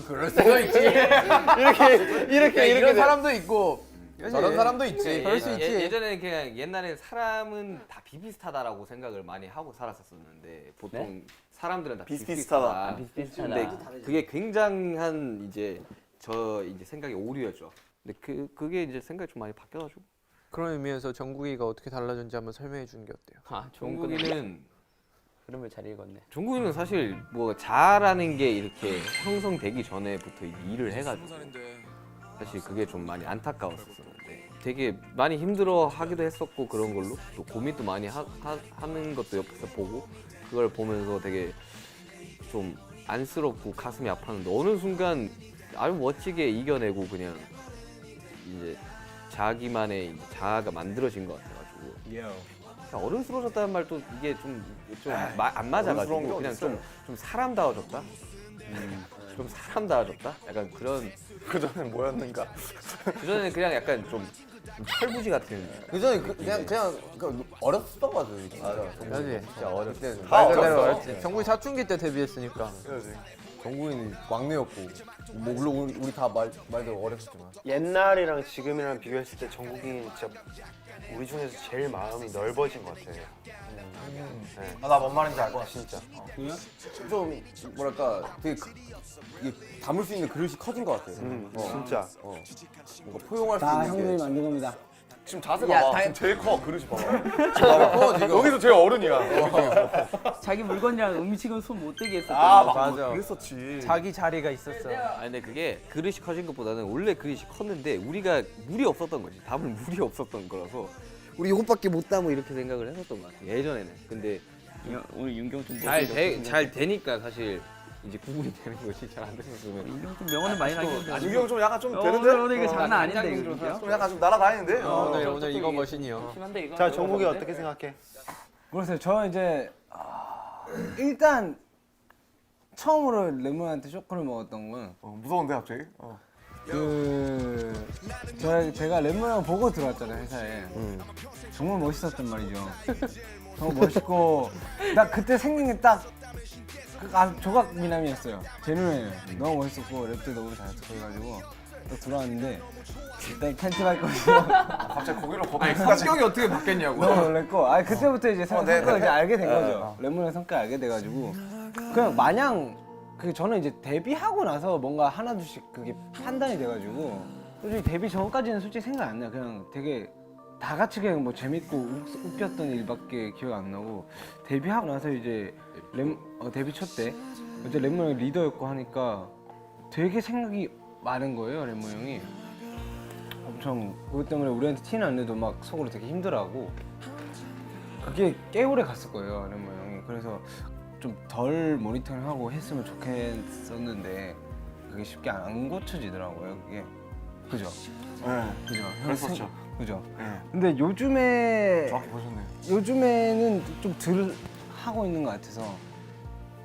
그럴 수도 있지. 이렇게 이런 사람도 있고 저런 사람도 있지. 그럴 수 있지. 예전에는 그냥 옛날에 사람은 다 비슷하다라고 생각을 많이 하고 살았었는데 보통 사람들은 다 비슷비슷하다. 비슷비슷하다. 근데 그게 굉장한 이제 생각의 오류였죠. 근데 그게 이제 생각이 좀 많이 바뀌어가지고. 그런 의미에서 정국이가 어떻게 달라졌는지 한번 설명해 주는 게 어때요? 아 좋은 거 종국이는 흐름을 잘 읽었네. 종국이는 사실 뭐 잘하는 게 이렇게 형성되기 전에부터 일을 해가지고 사실 그게 좀 많이 안타까웠었는데 되게 많이 힘들어 하기도 했었고 그런 걸로 또 고민도 많이 하는 것도 옆에서 보고 그걸 보면서 되게 좀 안쓰럽고 가슴이 아팠는데 어느 순간 아주 멋지게 이겨내고 그냥 이제 자기만의 이제 자아가 만들어진 것 같아가지고 어른스러워졌다는 말도 이게 좀 안 맞아가지고 어른스러운 게 그냥 어딨어요? 좀 사람다워졌다. 좀 사람다워졌다. 약간 그런 그 전엔 뭐였는가? 그전에는 그냥 약간 좀 철부지 같은. 그전에 그냥 어렸었던 거죠. 진짜. 맞지. 진짜 어렸을 때. 다 어렸어. 정국이 사춘기 때 데뷔했으니까. 그러지. 정국이는 막내였고 뭐 물론 우리 다 말대로 어렸었지만. 옛날이랑 지금이랑 비교했을 때 정국이 진짜 우리 중에서 제일 마음이 넓어진 것 같아요. 나 뭔 말인지 알 것 같아. 진짜. 좀 뭐랄까 되게 이게 담을 수 있는 그릇이 커진 것 같아요. 진짜. 뭔가 포용할 수 다 있는 형님이 게. 만든 겁니다. 지금 자세 야, 봐봐. 다- 지금 제일 커 그릇이 봐봐. 지금. 여기서 제일 어른이야. 자기 물건이랑 음식은 손 못 대게 했었던 아 거. 맞아. 그랬었지. 자기 자리가 있었어. 아 근데 그게 그릇이 커진 것보다는 원래 그릇이 컸는데 우리가 물이 없었던 거지. 담을 물이 없었던 거라서 우리 이것밖에 못 담고 이렇게 생각을 했었던 것 같아. 예전에는. 근데 야, 오늘 윤경 좀 잘 되니까 사실 이제 구분이 되는 거지. 잘 안 됐으면. 윤경 좀 명언을 많이 하겠는데. 유경 좀 약간 좀 오늘 되는데? 이거 장난 아닌데 이거 윤경. 좀 약간 좀 날아다니는데? 오늘 이거 머신이요. 심한데 이거. 자 정국이 어떻게 생각해? 그래서 저 이제 일단 처음으로 레몬한테 초코를 먹었던 건 무서운데 갑자기? 제가 레몬을 보고 들어왔잖아요 회사에. 정말 멋있었단 말이죠. 정말 멋있고 나 그때 생긴 게 딱 조각 미남이었어요. 제 눈에는 너무 멋있었고 랩도 너무 잘했고 해가지고 또 들어왔는데 일단 팬티 밟고서 갑자기 거기로 성격이 어떻게 바뀌었냐고. 너무 놀랬고 그때부터 이제 성격을 네. 이제 알게 된 거죠. 레몬의 성격을 알게 돼가지고 그냥 마냥 저는 이제 데뷔하고 나서 뭔가 하나둘씩 그게 판단이 돼가지고 솔직히 데뷔 전까지는 솔직히 생각 안 나요. 그냥 되게 다 같이 그냥 뭐 재밌고 웃겼던 일밖에 기억 안 나고 데뷔하고 나서 이제 데뷔 첫 때 이제 레몬 형이 리더였고 하니까 되게 생각이 많은 거예요. 레몬 형이 엄청 그것 때문에 우리한테 티는 안 내도 막 속으로 되게 힘들어하고 그게 꽤 오래 갔을 거예요, 레몬 형이. 그래서 좀 덜 모니터링하고 했으면 좋겠었는데 그게 쉽게 안 고쳐지더라고요, 그게. 그죠? 네. 그죠? 그랬었죠. 그죠? 네. 근데 요즘에 정확히 보셨네요. 요즘에는 좀 덜 하고 있는 것 같아서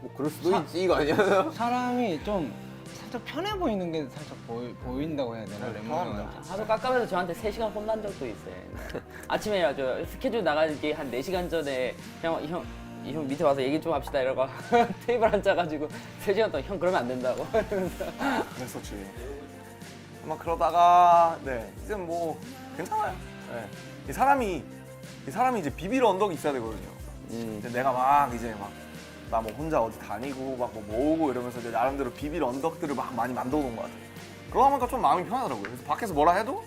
뭐 그럴 수도 있지 이거 아니야? 사람이 좀 살짝 편해 보이는 게 살짝 보인다고 해야 되나, 레몬 편합니다. 형한테. 하도 깜깜해서 저한테 3시간 혼난 적도 있어요. 아침에 저 스케줄 나가기 한 4시간 전에 형 밑에 와서 얘기 좀 합시다 이러고 테이블 앉아가지고 3시간 동안 형 그러면 안 된다고. 그랬었지. 아마 그러다가 네 이제 뭐 괜찮아요. 네. 이 사람이 이제 비빌 언덕이 있어야 되거든요. 근데 내가 막 이제 막 나 뭐 혼자 어디 다니고 막 뭐 모으고 이러면서 이제 나름대로 비빌 언덕들을 막 많이 만들어 놓은 것 같아요. 그러다 보니까 좀 마음이 편하더라고요. 그래서 밖에서 뭐라 해도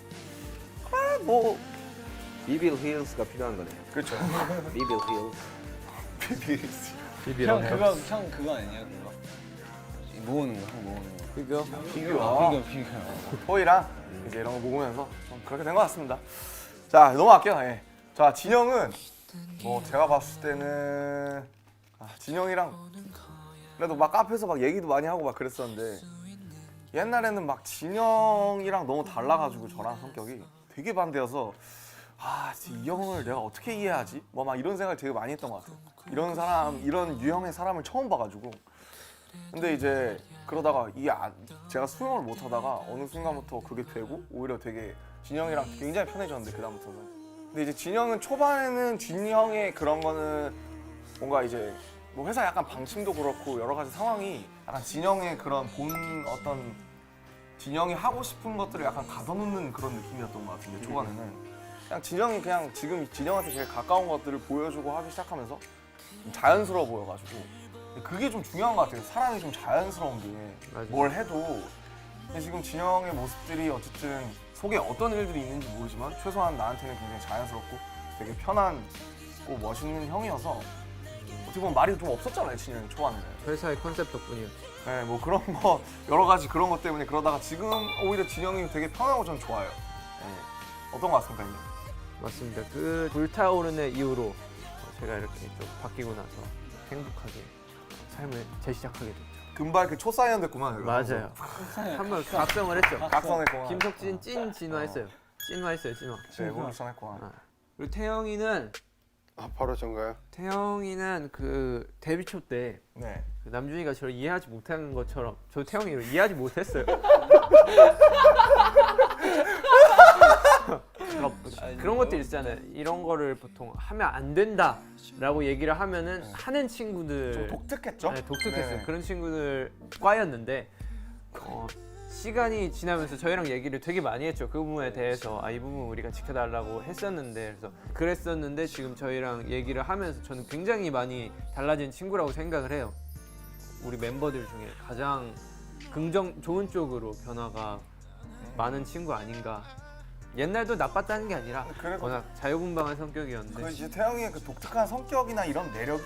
그래 뭐 비빌 힐스가 필요한 거네. 그렇죠. 비빌 힐스. 비빌 형 그거 아니에요, 그거? 모으는 거, 형 모으는 거. 그죠? 비교. 비교. 토이랑 이제 이런 거 먹으면서 좀 그렇게 된 것 같습니다. 자 넘어갈게요. 예. 자 진영은 뭐 제가 봤을 때는 진영이랑 그래도 막 카페에서 막 얘기도 많이 하고 막 그랬었는데 옛날에는 막 진영이랑 너무 달라가지고 저랑 성격이 되게 반대여서 진짜 이 형을 내가 어떻게 이해하지? 뭐 막 이런 생각을 되게 많이 했던 것 같아요. 이런 유형의 사람을 처음 봐가지고. 근데 이제 그러다가 제가 수용을 못 하다가 어느 순간부터 그게 되고 오히려 되게 진영이랑 굉장히 편해졌는데 그다음부터는. 근데 이제 진영은 초반에는 진영의 그런 거는 뭔가 이제 뭐 회사 약간 방침도 그렇고 여러 가지 상황이 약간 진영의 그런 어떤 진영이 하고 싶은 것들을 약간 가둬놓는 그런 느낌이었던 것 같은데 초반에는 그냥 진영이 그냥 지금 진영한테 제일 가까운 것들을 보여주고 하기 시작하면서 좀 자연스러워 보여가지고 그게 좀 중요한 것 같아요. 사람이 좀 자연스러운 게 뭘 해도. 근데 지금 진영의 모습들이 어쨌든 속에 어떤 일들이 있는지 모르지만 최소한 나한테는 굉장히 자연스럽고 되게 편안고 멋있는 형이어서 어떻게 보면 말이 좀 없었잖아요, 진영이 초반에는. 회사의 컨셉 덕분이었죠. 네, 뭐 그런 거 여러 가지 그런 것 때문에 그러다가 지금 오히려 진영이 되게 편하고 전 좋아요. 네. 어떤 것 같습니까, 형님? 맞습니다. 그 불타오르는 이후로 제가 이렇게 좀 바뀌고 나서 행복하게 삶을 재시작하게 됐죠. 금발 그 초사이언 됐구만. 맞아요. 한번 각성을 했죠. 각성했구만. 김석진 찐 진화했어요. 찐화했어요, 찐화. 네, 에볼루션했구만. 그리고 태영이는 바로 전가요? 그 데뷔 초 때 네. 남준이가 저를 이해하지 못하는 것처럼 저 태영이를 이해하지 못했어요. 그런 것들 있잖아요. 이런 거를 보통 하면 안 된다라고 얘기를 하면은 하는 친구들 좀 독특했죠? 네, 독특했어요. 네. 그런 친구들 과였는데 시간이 지나면서 저희랑 얘기를 되게 많이 했죠. 그 부분에 대해서 이 부분 우리가 지켜달라고 했었는데 그랬었는데 지금 저희랑 얘기를 하면서 저는 굉장히 많이 달라진 친구라고 생각을 해요. 우리 멤버들 중에 가장 좋은 쪽으로 변화가 많은 친구 아닌가. 옛날도 나빴다는 게 아니라 그리고 워낙 자유분방한 성격이었는데 그 이제 태영이의 그 독특한 성격이나 이런 매력이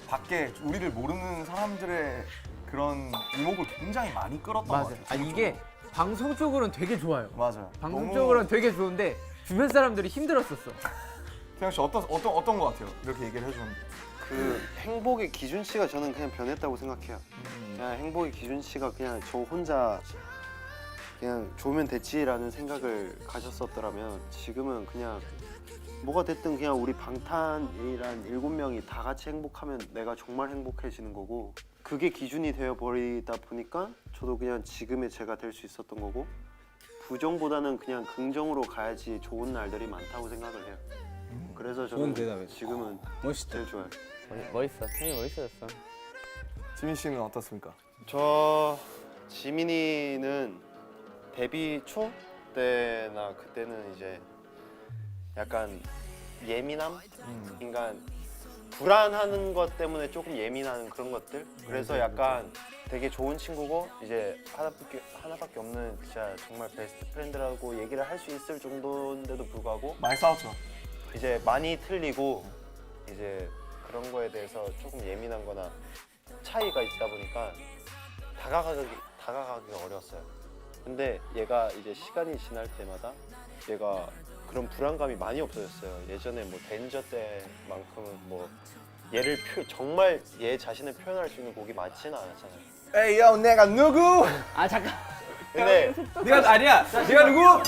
밖에 우리를 모르는 사람들의 그런 이목을 굉장히 많이 끌었던 것 맞아요. 같아요. 이게 방송 쪽으로는 되게 좋아요. 맞아요. 방송 너무- 쪽으로는 되게 좋은데 주변 사람들이 힘들었었어. 태영 씨 어떤 것 같아요? 이렇게 얘기를 해주는데. 그 행복의 기준치가 저는 그냥 변했다고 생각해요. 그냥 행복의 기준치가 그냥 저 혼자 그냥 좋으면 됐지라는 생각을 가졌었더라면 지금은 그냥 뭐가 됐든 그냥 우리 방탄이란 7명이 다 같이 행복하면 내가 정말 행복해지는 거고 그게 기준이 되어 버리다 보니까 저도 그냥 지금의 제가 될 수 있었던 거고 부정보다는 그냥 긍정으로 가야지 좋은 날들이 많다고 생각을 해요. 그래서 좋은 저는 대답이다. 지금은 멋있다. 제일 좋아요. 멋있어. 태영이 멋있어졌어. 지민 씨는 어떻습니까? 저 지민이는 데뷔 초 때나 그때는 이제 약간 예민함? 인간 불안하는 것 때문에 조금 예민한 그런 것들. 그래서 약간 되게 좋은 친구고 이제 하나밖에 없는 진짜 정말 베스트 프렌드라고 얘기를 할 수 있을 정도인데도 불구하고 많이 싸웠죠. 이제 많이 틀리고 이제 그런 거에 대해서 조금 예민한 거나 차이가 있다 보니까 다가가기가 어려웠어요. 근데 얘가 이제 시간이 지날 때마다 얘가 그런 불안감이 많이 없어졌어요. 예전에 뭐 댄저 때만큼은 뭐 얘를 정말 얘 자신을 표현할 수 있는 곡이 많지는 않았잖아요. 에이 요 내가 누구? 아 잠깐. 근데 네가 아니야. 네가 누구?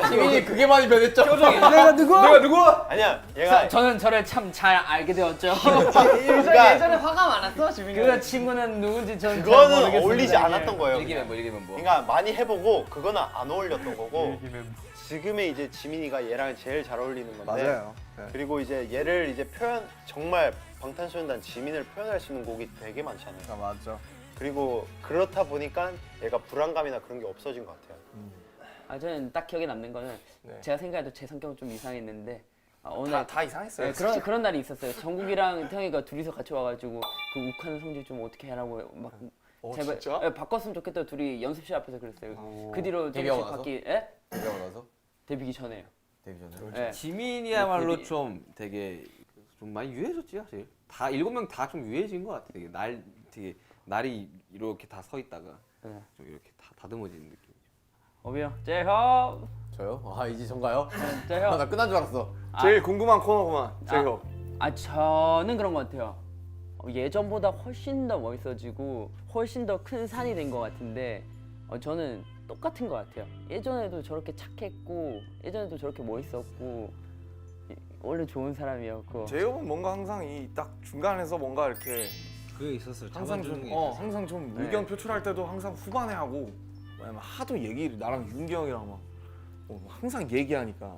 지민이 그게 많이 변했죠. 내가 누구? 내가 누구? 아니야 얘가 저는 저를 참 잘 알게 되었죠. 그러니까 예전에 화가 많았어 지민이. 그 친구는 누군지 저는 잘 그거는 모르겠습니다. 어울리지 않았던 거예요. 일기 그냥. 멤버 일기 멤버. 그러니까 많이 해보고 그거는 안 어울렸던 거고 지금의 이제 지민이가 얘랑 제일 잘 어울리는 건데 맞아요. 네. 그리고 이제 얘를 이제 정말 방탄소년단 지민을 표현할 수 있는 곡이 되게 많잖아요. 아 맞죠. 그리고 그렇다 보니까 얘가 불안감이나 그런 게 없어진 것 같아요. 아 저는 딱 기억에 남는 거는 네. 제가 생각해도 제 성격은 좀 이상했는데 오늘 네, 다 이상했어요. 그런 날이 있었어요. 정국이랑 태영이가 둘이서 같이 와가지고 그 욱하는 성질 좀 어떻게 하라고 막 제발 진짜? 예, 바꿨으면 좋겠다 둘이 연습실 앞에서 그랬어요. 그 뒤로 데뷔하고 조금씩 나서? 바뀌 예? 데뷔하고 나서 데뷔기 전에요. 데뷔 전에. 예. 지민이야말로 데뷔- 좀 되게 좀 많이 유해졌지 사실. 다 7명 다 좀 유해진 것 같아. 되게 날이 이렇게 다 서 있다가 네. 좀 이렇게 다 다듬어지는 느낌. 어비요, 제협, 저요? 아 이제 전가요? 제협. 나 끝난 줄 알았어. 제일 궁금한 코너구만. 제이홉. 아 저는 그런 것 같아요. 예전보다 훨씬 더 멋있어지고 훨씬 더 큰 산이 된 것 같은데 저는 똑같은 것 같아요. 예전에도 저렇게 착했고 예전에도 저렇게 멋있었고 원래 좋은 사람이었고 제이홉은 뭔가 항상 이 딱 중간에서 뭔가 이렇게 그게 있었어. 항상 좀 항상 좀 의견 표출할 때도 항상 후반에 하고 왜냐면 하도 얘기를 나랑 윤기 형이랑 막 항상 얘기하니까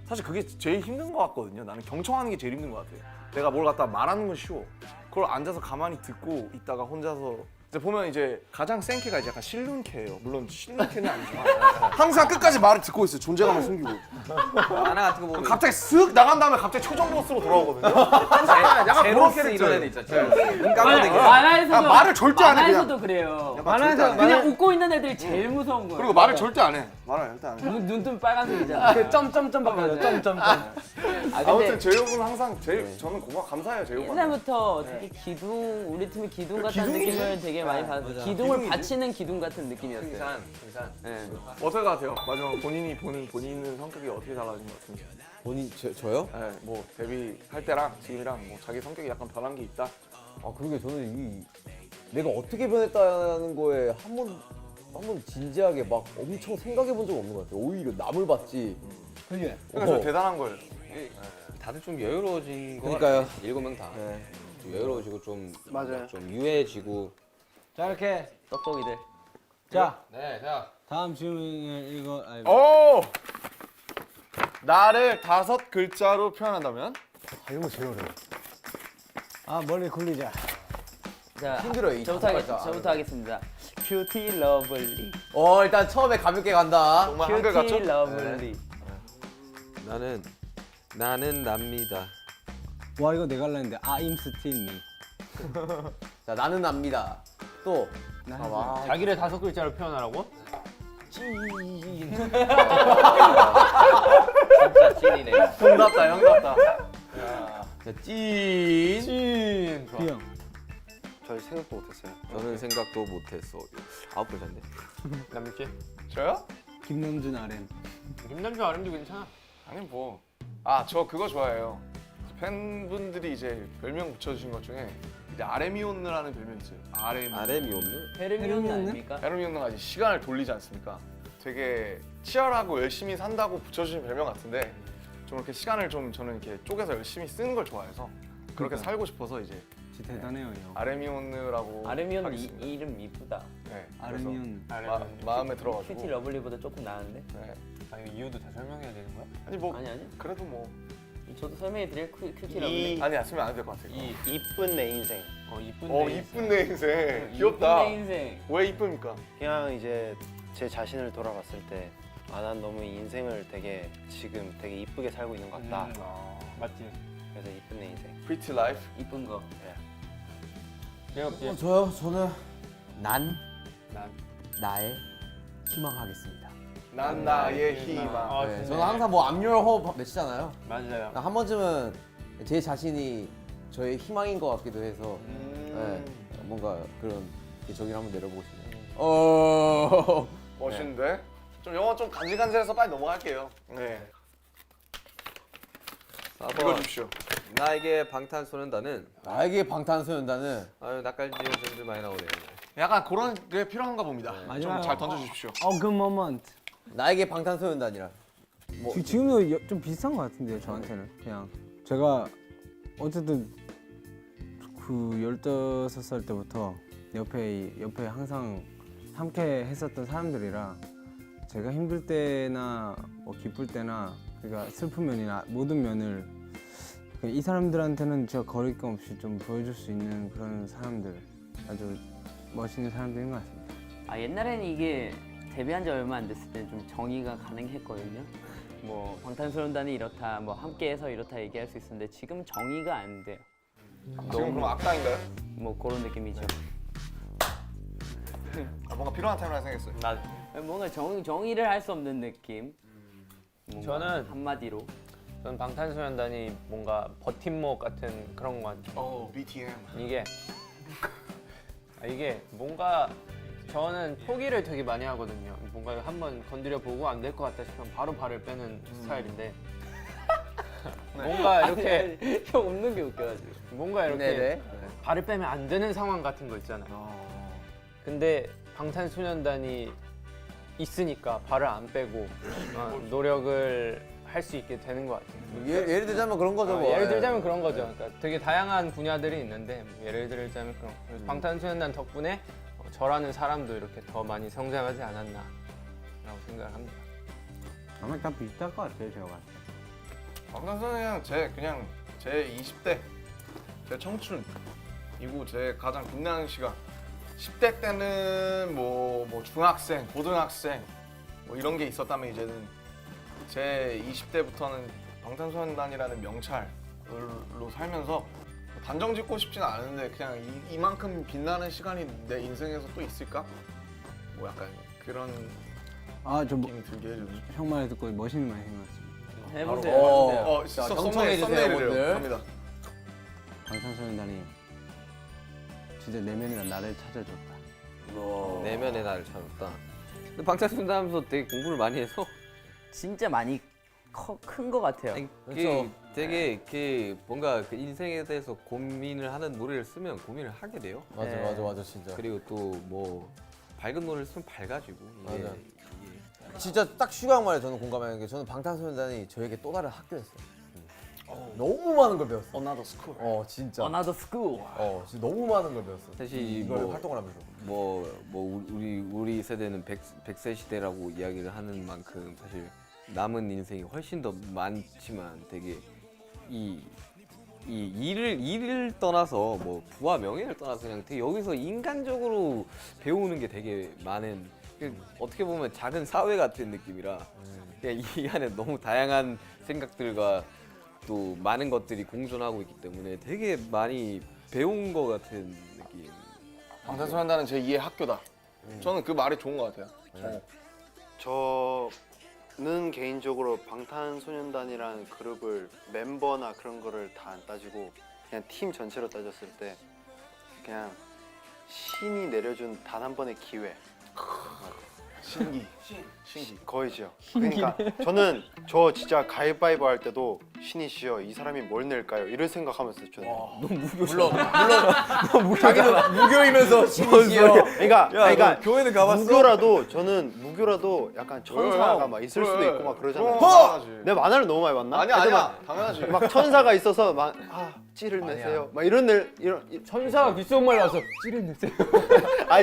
사실 그게 제일 힘든 것 같거든요. 나는 경청하는 게 제일 힘든 것 같아요. 내가 뭘 갖다 말하는 건 쉬워. 그걸 앉아서 가만히 듣고 있다가 혼자서 이제 보면 이제 가장 센 캐가 이제 약간 실눈캐예요. 물론 실눈캐는 아니지만 항상 끝까지 말을 듣고 있어요. 존재감을 숨기고. 하나 같은 거 보면 갑자기 쓱 나간 다음에 갑자기 초정보스로 돌아오거든요. 약간 그런 제로스 이런 애들 캐릭터예요. 있잖아. 눈 감고 되게. 만화에서도 말을 절대 안 해, 만화에서도 그래요. 만화에서 그냥 웃고 있는 애들이 제일 무서운 거예요. 그리고 말을 절대 안 해. 말을 절대 안 해. 눈뜬 빨간색이잖아. 그 점점점 바꿔요. 점점점. 아무튼 제이홉은 항상 저는 감사해요. 제이홉은. 옛날부터 되게 기둥 우리 팀이 기둥 같다는 기둥이지? 느낌을 되게 많이 받았어요. 기둥을 기둥이지? 바치는 기둥 같은 느낌이었어요. 승산. 네. 어떻게 같아요? 마지막 본인이 보는 본인은 성격이 어떻게 달라진 것 같은지. 본인 저요? 네, 뭐 데뷔할 때랑 지금이랑 뭐 자기 성격이 약간 변한 게 있다. 아 그러게 저는 내가 어떻게 변했다는 거에 한번 진지하게 막 엄청 생각해 본 적 없는 것 같아요. 오히려 남을 봤지. 그게. 그러니까 저 대단한 거예요. 다들 좀 여유로워진 거 그러니까요. 같아. 7명 다. 좀 여유로워지고 좀 맞아요. 좀 유해지고. 자 이렇게 떡볶이들. 자 네, 자. 다음 질문을 읽어. 오! 나를 5글자로 표현한다면? 이런 거 제일 어려워. 아 머리 굴리자. 자, 힘들어요, 이 저부터, 다섯 글자. 저부터 하겠습니다. 큐티 러블리. 일단 처음에 가볍게 간다. 정말 한글 같죠? 큐티 러블리. 나는 납니다. 와 이거 내가 할라 했는데 I'm still me. 자 나는 압니다. 또 와. 자기를 5글자로 표현하라고? 진짜 찐이네. 형답다, 형답다. 찐. 비형. 저희 생각도 못했어요. 저는 생각도 못했어. 9글자인데. 남일기? 저요? 김남준 RM. 김남주 RM도 괜찮아. 아니 뭐. 저 그거 좋아해요. 팬분들이 이제 별명 붙여주신 것 중에 이제 아레미온느라는 별명이 있어요. RM이 없는? 헤르미온느 아닙니까? 아레미온느가 이제 시간을 돌리지 않습니까? 되게 치열하고 열심히 산다고 붙여주신 별명 같은데 좀 이렇게 시간을 좀 저는 이렇게 쪼개서 열심히 쓰는 걸 좋아해서 그렇게 살고 싶어서 이제 진짜 대단해요 형. 아레미온느라고 아르미온 하겠습니다. 이름 이쁘다. 네, 그래서 아르미온. 마음에 들어가지고. 큐티 러블리보다 조금 나은데? 네. 아 이거 이유도 다 설명해야 되는 거야? 아니 뭐 아니. 그래도 뭐 저도 설명해 드릴 큐티 러블리. 아니 쓰면 안 될 것 같아요. 이쁜 내 인생. 이쁜데. 이쁜 내 인생. 귀엽다. 내 인생. 왜 이쁩니까? 그냥 이제 제 자신을 돌아봤을 때 난 너무 이 인생을 지금 되게 이쁘게 살고 있는 것 같다. 맞지? 그래서 이쁜 내 인생. Pretty Life. 이쁜 거. 귀엽지? 저는 난 난. 나의 희망하겠습니다. 난 나의 희망. 네, 저는 항상 뭐 I'm your hope 외치잖아요. 맞아요. 한 번쯤은 제 자신이 저의 희망인 것 같기도 해서 네, 뭔가 그런 저기를 한번 내려보고 싶네요. 멋있는데? 좀 영어 좀 간질간질해서 빨리 넘어갈게요. 네. 읽어주십시오. 나에게 방탄소년단은 나에게 방탄소년단은 아유 낯갈지는 점들 많이 나오네요. 약간 그런 게 필요한가 봅니다. 마지막- 좀 잘 던져주십시오. 그 모먼트. 나에게 방탄소년단이라. 지금도 좀 비슷한 것 같은데요, 저한테는. 그냥 제가 어쨌든 그 15살 때부터 옆에 항상 함께 했었던 사람들이라 제가 힘들 때나 뭐 기쁠 때나 그러니까 슬픈 면이나 모든 면을 이 사람들한테는 제가 거릴 거 없이 좀 보여줄 수 있는 그런 사람들, 아주 멋있는 사람들인 것 같습니다. 아 옛날에는 이게 데뷔한 지 얼마 안 됐을 때는 좀 정의가 가능했거든요. 뭐 방탄소년단이 이렇다, 뭐 함께해서 이렇다 얘기할 수 있었는데 지금 정의가 안 돼요. 지금 그럼 악당인가요? 뭐 그런 느낌이죠. 뭔가 필요한 타임이라 생각했어요. 나 뭔가 정의를 할 수 없는 느낌. 뭔가 저는- 한마디로 전 방탄소년단이 뭔가 버팀목 같은 그런 거 같아요. BTM. 이게 뭔가 저는 포기를 되게 많이 하거든요. 뭔가 한번 건드려 보고 안 될 것 같다 싶으면 바로 발을 빼는 스타일인데 뭔가 이렇게 형 웃는 게 웃겨가지고. 뭔가 이렇게 네네. 발을 빼면 안 되는 상황 같은 거 있잖아요. 근데 방탄소년단이 있으니까 발을 안 빼고 노력을 할 수 있게 되는 것 같아요. 예를 들자면 그런 거죠. 뭐. 예를 들자면 그런 거죠. 그러니까 되게 다양한 분야들이 있는데 뭐 예를 들자면 그런 거. 그래서 방탄소년단 덕분에 저라는 사람도 이렇게 더 많이 성장하지 않았나라고 생각을 합니다. 아마 다 비슷할 것 같아요, 제가 봤을 때. 방탄소년단 그냥 제 20대 제 청춘이고 제 가장 빛나는 시간. 10대 때는 뭐 중학생, 고등학생 뭐 이런 게 있었다면 이제는 제 20대부터는 방탄소년단이라는 명찰로 살면서 단정 짓고 싶지는 않은데 그냥 이만큼 빛나는 시간이 내 인생에서 또 있을까? 뭐 약간 그런 저 느낌이 들게 해주죠. 형 말 듣고 멋있는 말 생각났습니다. 해보세요. 자, 경청해주세요, 분들. 갑니다. 방탄소년단이 진짜 내면의 나를 찾아줬다. 내면의 나를 찾았다. 근데 방탄소년단 하면서 되게 공부를 많이 해서 진짜 많이 큰 것 같아요. 그렇죠. 되게 뭔가 그 인생에 대해서 고민을 하는 노래를 쓰면 고민을 하게 돼요. 맞아, 네. 맞아, 진짜. 그리고 또 뭐 밝은 노래를 쓰면 밝아지고 이게 맞아. 진짜 딱 슈가형 말에 저는 공감하는 게 저는 방탄소년단이 저에게 또 다른 학교였어요. 너무 많은 걸 배웠어. Another School. 진짜. Another School. 진짜 너무 많은 걸 배웠어. 사실 이걸 뭐- 활동을 하면서. 우리 세대는 100세 시대라고 이야기를 하는 만큼 사실 남은 인생이 훨씬 더 많지만 되게 이 일을 떠나서 뭐 부와 명예를 떠나서 그냥 되게 여기서 인간적으로 배우는 게 되게 많은 어떻게 보면 작은 사회 같은 느낌이라 그냥 이 안에 너무 다양한 생각들과 또 많은 것들이 공존하고 있기 때문에 되게 많이 배운 것 같은 느낌. 방탄소년단은 제 2의 학교다. 저는 그 말이 좋은 것 같아요. 저는 개인적으로 방탄소년단이라는 그룹을 멤버나 그런 거를 다 안 따지고 그냥 팀 전체로 따졌을 때 그냥 신이 내려준 단 한 번의 기회. 신기. 거의죠. 그러니까 저는 저 진짜 가위바위보 할 때도 신이시여 이 사람이 뭘 낼까요? 이런 생각하면서 저는. 물론 자기는 무교이면서 신이시여. 그러니까 교회는 가봤어? 무교라도 약간 천사가 막 있을 수도 있고 막 그러잖아요. 당연하지. 내 만화를 너무 많이 봤나? 아니야. 당연하지. 막 천사가 있어서 막 찌를 내세요. 막 이런 천사가 귓속말 나서 찌를 내세요.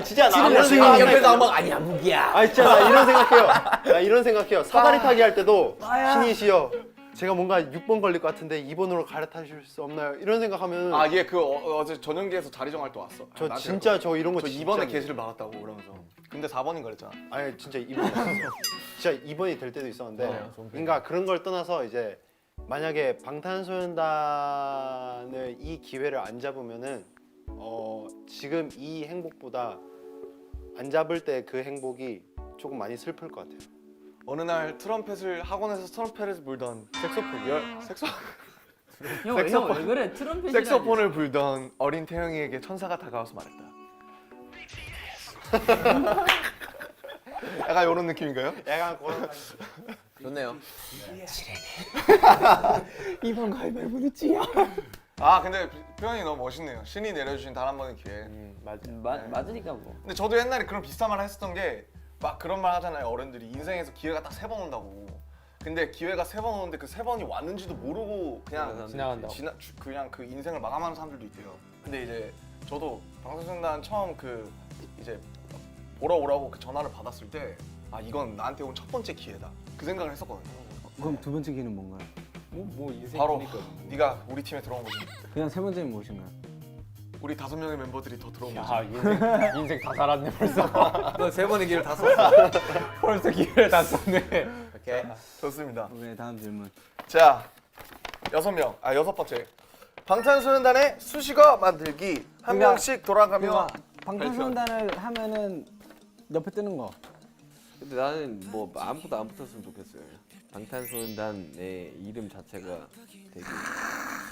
진짜 나 이런 생각. 옆에서 막 아니야 무기야. 진짜 나 이런 생각해요. 나 이런 생각해요. 사다리 타기 할 때도 신이시여 제가 뭔가 6번 걸릴 것 같은데 2번으로 갈아타 주실 수 없나요? 이런 생각하면 얘 어제 전용기에서 자리 정할 때 왔어. 저 나한테 진짜 저 이런 거 저 진짜 2번에 게시를 받았다고 그러면서. 근데 4번인 거랬잖아. 아니 진짜 2번이었어. 진짜 2번이 될 때도 있었는데 그러니까 그런 걸 떠나서 이제 만약에 방탄소년단을 이 기회를 안 잡으면은 지금 이 행복보다 안 잡을 때 그 행복이 조금 많이 슬플 것 같아요. 어느 날 학원에서 트럼펫을 불던 형 왜 그래? 트럼펫이라니. 색소폰을 불던 어린 태영이에게 천사가 다가와서 말했다. 약간 이런 느낌인가요? 약간 그런 좋네요. 이번 가위바위보는 찌야. 아 근데 표현이 너무 멋있네요. 신이 내려주신 단 한 번의 기회. 맞아. 맞으니까 뭐. 근데 저도 옛날에 그런 비슷한 말 했었던 게 막 그런 말 하잖아요. 어른들이 인생에서 기회가 딱 3번 온다고. 근데 기회가 3번 오는데 그 3번이 왔는지도 모르고 그냥 지나간다고. 그냥 그 인생을 마감하는 사람들도 있대요. 근데 이제 저도 방탄소년단 처음 그 이제 보러 오라고 그 전화를 받았을 때 아 이건 나한테 온 첫 번째 기회다 그 생각을 했었거든요. 그럼 두 번째 기회는 뭔가요? 뭐 인생. 바로 네가 우리 팀에 들어온 거지. 그냥 세 번째는 무엇인가요? 우리 5명의 멤버들이 더 들어온 거지. 야 인생 다 살았네 벌써. 너 3번의 기회를 다 썼어. 벌써 기회를 다 썼네. 오케이. 좋습니다. 네, 다음 질문. 자 6명. 아 6번째. 방탄소년단의 수식어 만들기 한 그러니까 명씩 돌아가며 그러니까 방탄소년단을 하면은 옆에 뜨는 거. 근데 나는 뭐 아무것도 안 붙었으면 좋겠어요. 방탄소년단의 이름 자체가 되게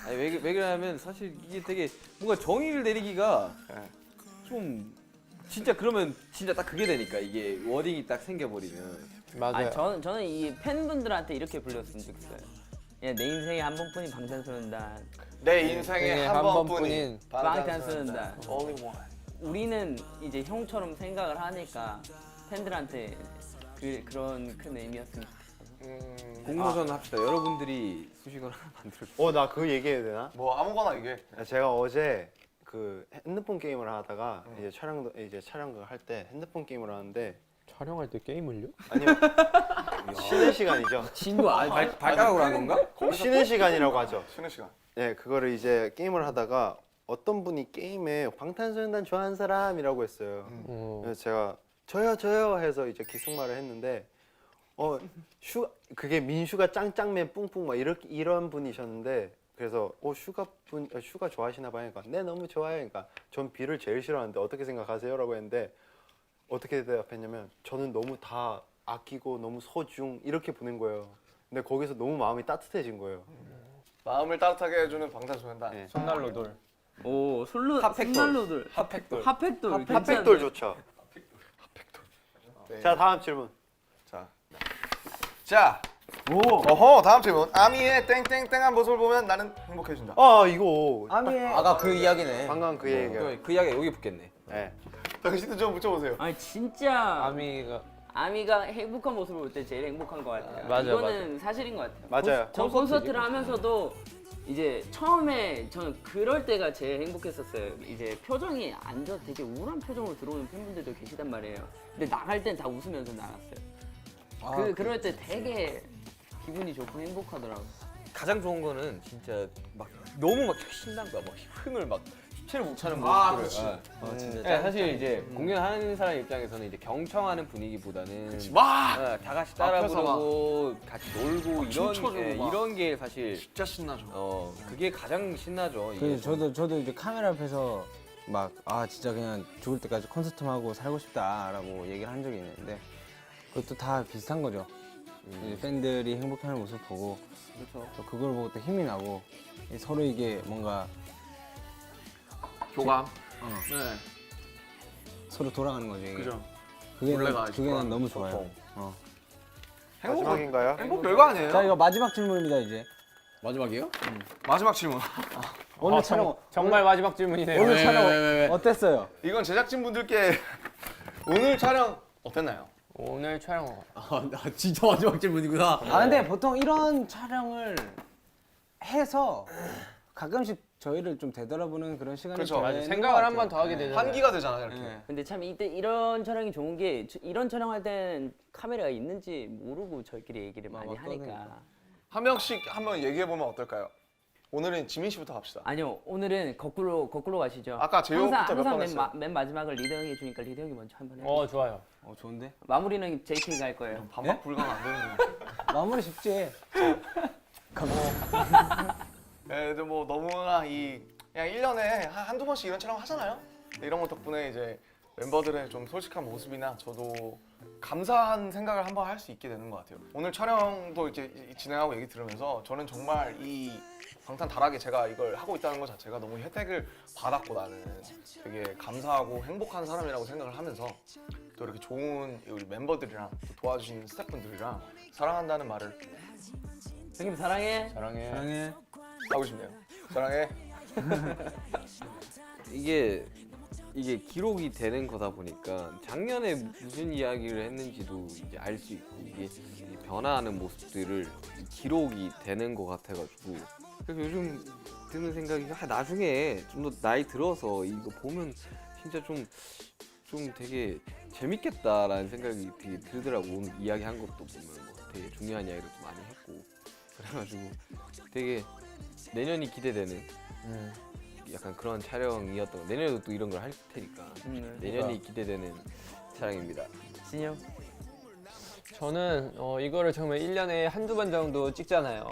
아니 왜 그러냐면 사실 이게 되게 뭔가 정의를 내리기가 좀 진짜 그러면 진짜 딱 그게 되니까 이게 워딩이 딱 생겨버리면 맞아요. 아니 저는 이 팬분들한테 이렇게 불렸으면 좋겠어요. 야, 내 인생에 한 번뿐인 방탄소년단. 내 인생에 한 번뿐인 번뿐인 방탄소년단. Only one. 우리는 이제 형처럼 생각을 하니까 팬들한테 그런 큰 의미였으면 좋겠어. 공모전 합시다. 여러분들이 수식어를 하나 만들어. 나 그거 얘기해야 되나? 뭐 아무거나 이게. 제가 어제 그 핸드폰 게임을 하다가 이제 촬영을 할 때 핸드폰 게임을 하는데 촬영할 때 게임을요? 아니요 쉬는 시간이죠. 친구 발가락으로 하는 건가? 쉬는 시간이라고 하죠. 쉬는 시간. 네, 그거를 이제 게임을 하다가 어떤 분이 게임에 방탄소년단 좋아하는 사람이라고 했어요. 그래서 제가 저요 해서 이제 기숙말을 했는데 그게 민슈가 짱짱맨 뿡뿡 막 이런 분이셨는데 그래서 슈가 좋아하시나 봐요. 그러니까 네 너무 좋아요. 그러니까 전 비를 제일 싫어하는데 어떻게 생각하세요?라고 했는데 어떻게 대답했냐면 저는 너무 다 아끼고 너무 소중 이렇게 보낸 거예요. 근데 거기서 너무 마음이 따뜻해진 거예요. 마음을 따뜻하게 해주는 방탄소년단. 네. 손난로 돌. 오 핫팩돌. 솔로들 핫팩돌. 핫팩돌 핫팩돌 좋죠. 네. 자 다음 질문. 자. 어허 다음 질문. 아미의 땡땡땡한 모습을 보면 나는 행복해진다. 이거 아미의 아까 그 이야기네. 방금 그 얘기가. 그 이야기 여기 붙겠네. 네. 당신도 좀 붙여보세요. 아니 진짜 아미가 아미가 행복한 모습을 볼 때 제일 행복한 것 같아요. 맞아요, 이거는 사실인 것 같아요. 맞아요. 저 콘서트를 하면서도 이제 처음에 저는 그럴 때가 제일 행복했었어요. 이제 표정이 안 좋아 되게 우울한 표정으로 들어오는 팬분들도 계시단 말이에요. 근데 나갈 땐 다 웃으면서 나갔어요. 그럴 때 되게 기분이 좋고 행복하더라고요. 가장 좋은 거는 진짜 막 너무 막 신난 거야. 막 흥을 막 주체를 못 차는 아, 모습을. 그렇지. 네, 사실 이제 공연하는 사람 입장에서는 이제 경청하는 분위기보다는 막 다 같이 따라 앞에서 부르고 같이 놀고 춤춰주고 막. 막. 게 사실 진짜 신나죠. 그게 가장 신나죠. 이게. 그래서 저도 이제 카메라 앞에서 막 진짜 그냥 죽을 때까지 콘서트만 하고 살고 싶다라고 얘기를 한 적이 있는데 그것도 다 비슷한 거죠. 이제 팬들이 행복해하는 모습 보고 또 그걸 보고 또 힘이 나고 서로 이게 뭔가 교감. 네. 네. 서로 돌아가는 거죠. 이게. 그죠. 그게 원래가 그게 난 너무 좋아요. 소통. 마지막인가요? 행복 별거 아니에요. 자 이거 마지막 질문입니다 이제. 마지막이에요? 마지막 질문. 오늘 촬영 정말 마지막 질문이네요. 오늘 촬영 어땠어요? 이건 제작진 분들께 오늘 촬영 어땠나요? 오늘 촬영 진짜 마지막 질문이구나. 근데 보통 이런 촬영을 해서 가끔씩 저희를 좀 되돌아보는 그런 시간이 그렇죠. 되는 맞아. 것 생각을 한 같아요. 번 더 하게 되잖아요. 환기가 되잖아요 이렇게. 네. 근데 참 이때 이런 촬영이 좋은 게 이런 촬영할 땐 카메라가 있는지 모르고 저희끼리 얘기를 많이 하니까. 한 명씩 한번 얘기해 보면 어떨까요? 오늘은 지민 씨부터 갑시다. 아니요 오늘은 거꾸로 가시죠. 아까 제이홉부터 항상 몇번 맨, 했어요? 맨 마지막을 리더 형이 주니까 리더 형이 먼저 한번 해요. 좋아요. 좋은데? 마무리는 JK가 할 거예요. 반박 불가는 안 되는데. 마무리 쉽지. 네, 뭐 너무나 그냥 1년에 한두 번씩 이런 촬영 하잖아요. 이런 것 덕분에 이제 멤버들의 좀 솔직한 모습이나 저도 감사한 생각을 한번 할 수 있게 되는 것 같아요. 오늘 촬영도 이제 진행하고 얘기 들으면서 저는 정말 이 방탄 다락에 제가 이걸 하고 있다는 것 자체가 너무 혜택을 받았고 나는 되게 감사하고 행복한 사람이라고 생각을 하면서 또 이렇게 좋은 우리 멤버들이랑 또 도와주신 스태프분들이랑 사랑한다는 말을 형님 사랑해. 사랑해. 하고 싶네요. 사랑해. 이게 기록이 되는 거다 보니까 작년에 무슨 이야기를 했는지도 이제 알 수 있고 이게 변화하는 모습들을 기록이 되는 것 같아가지고 그래서 요즘 드는 생각이 나중에 좀 더 나이 들어서 이거 보면 진짜 좀 되게 재밌겠다라는 생각이 되게 들더라고. 오늘 이야기한 것도 보면 뭐 되게 중요한 이야기를 좀 많이 했고 그래가지고 되게 내년이 기대되는 약간 그런 촬영이었던 거. 내년에도 또 이런 걸 할 테니까 내년이 기대되는 촬영입니다. 진이 형. 저는 이거를 정말 1년에 한두 번 정도 찍잖아요.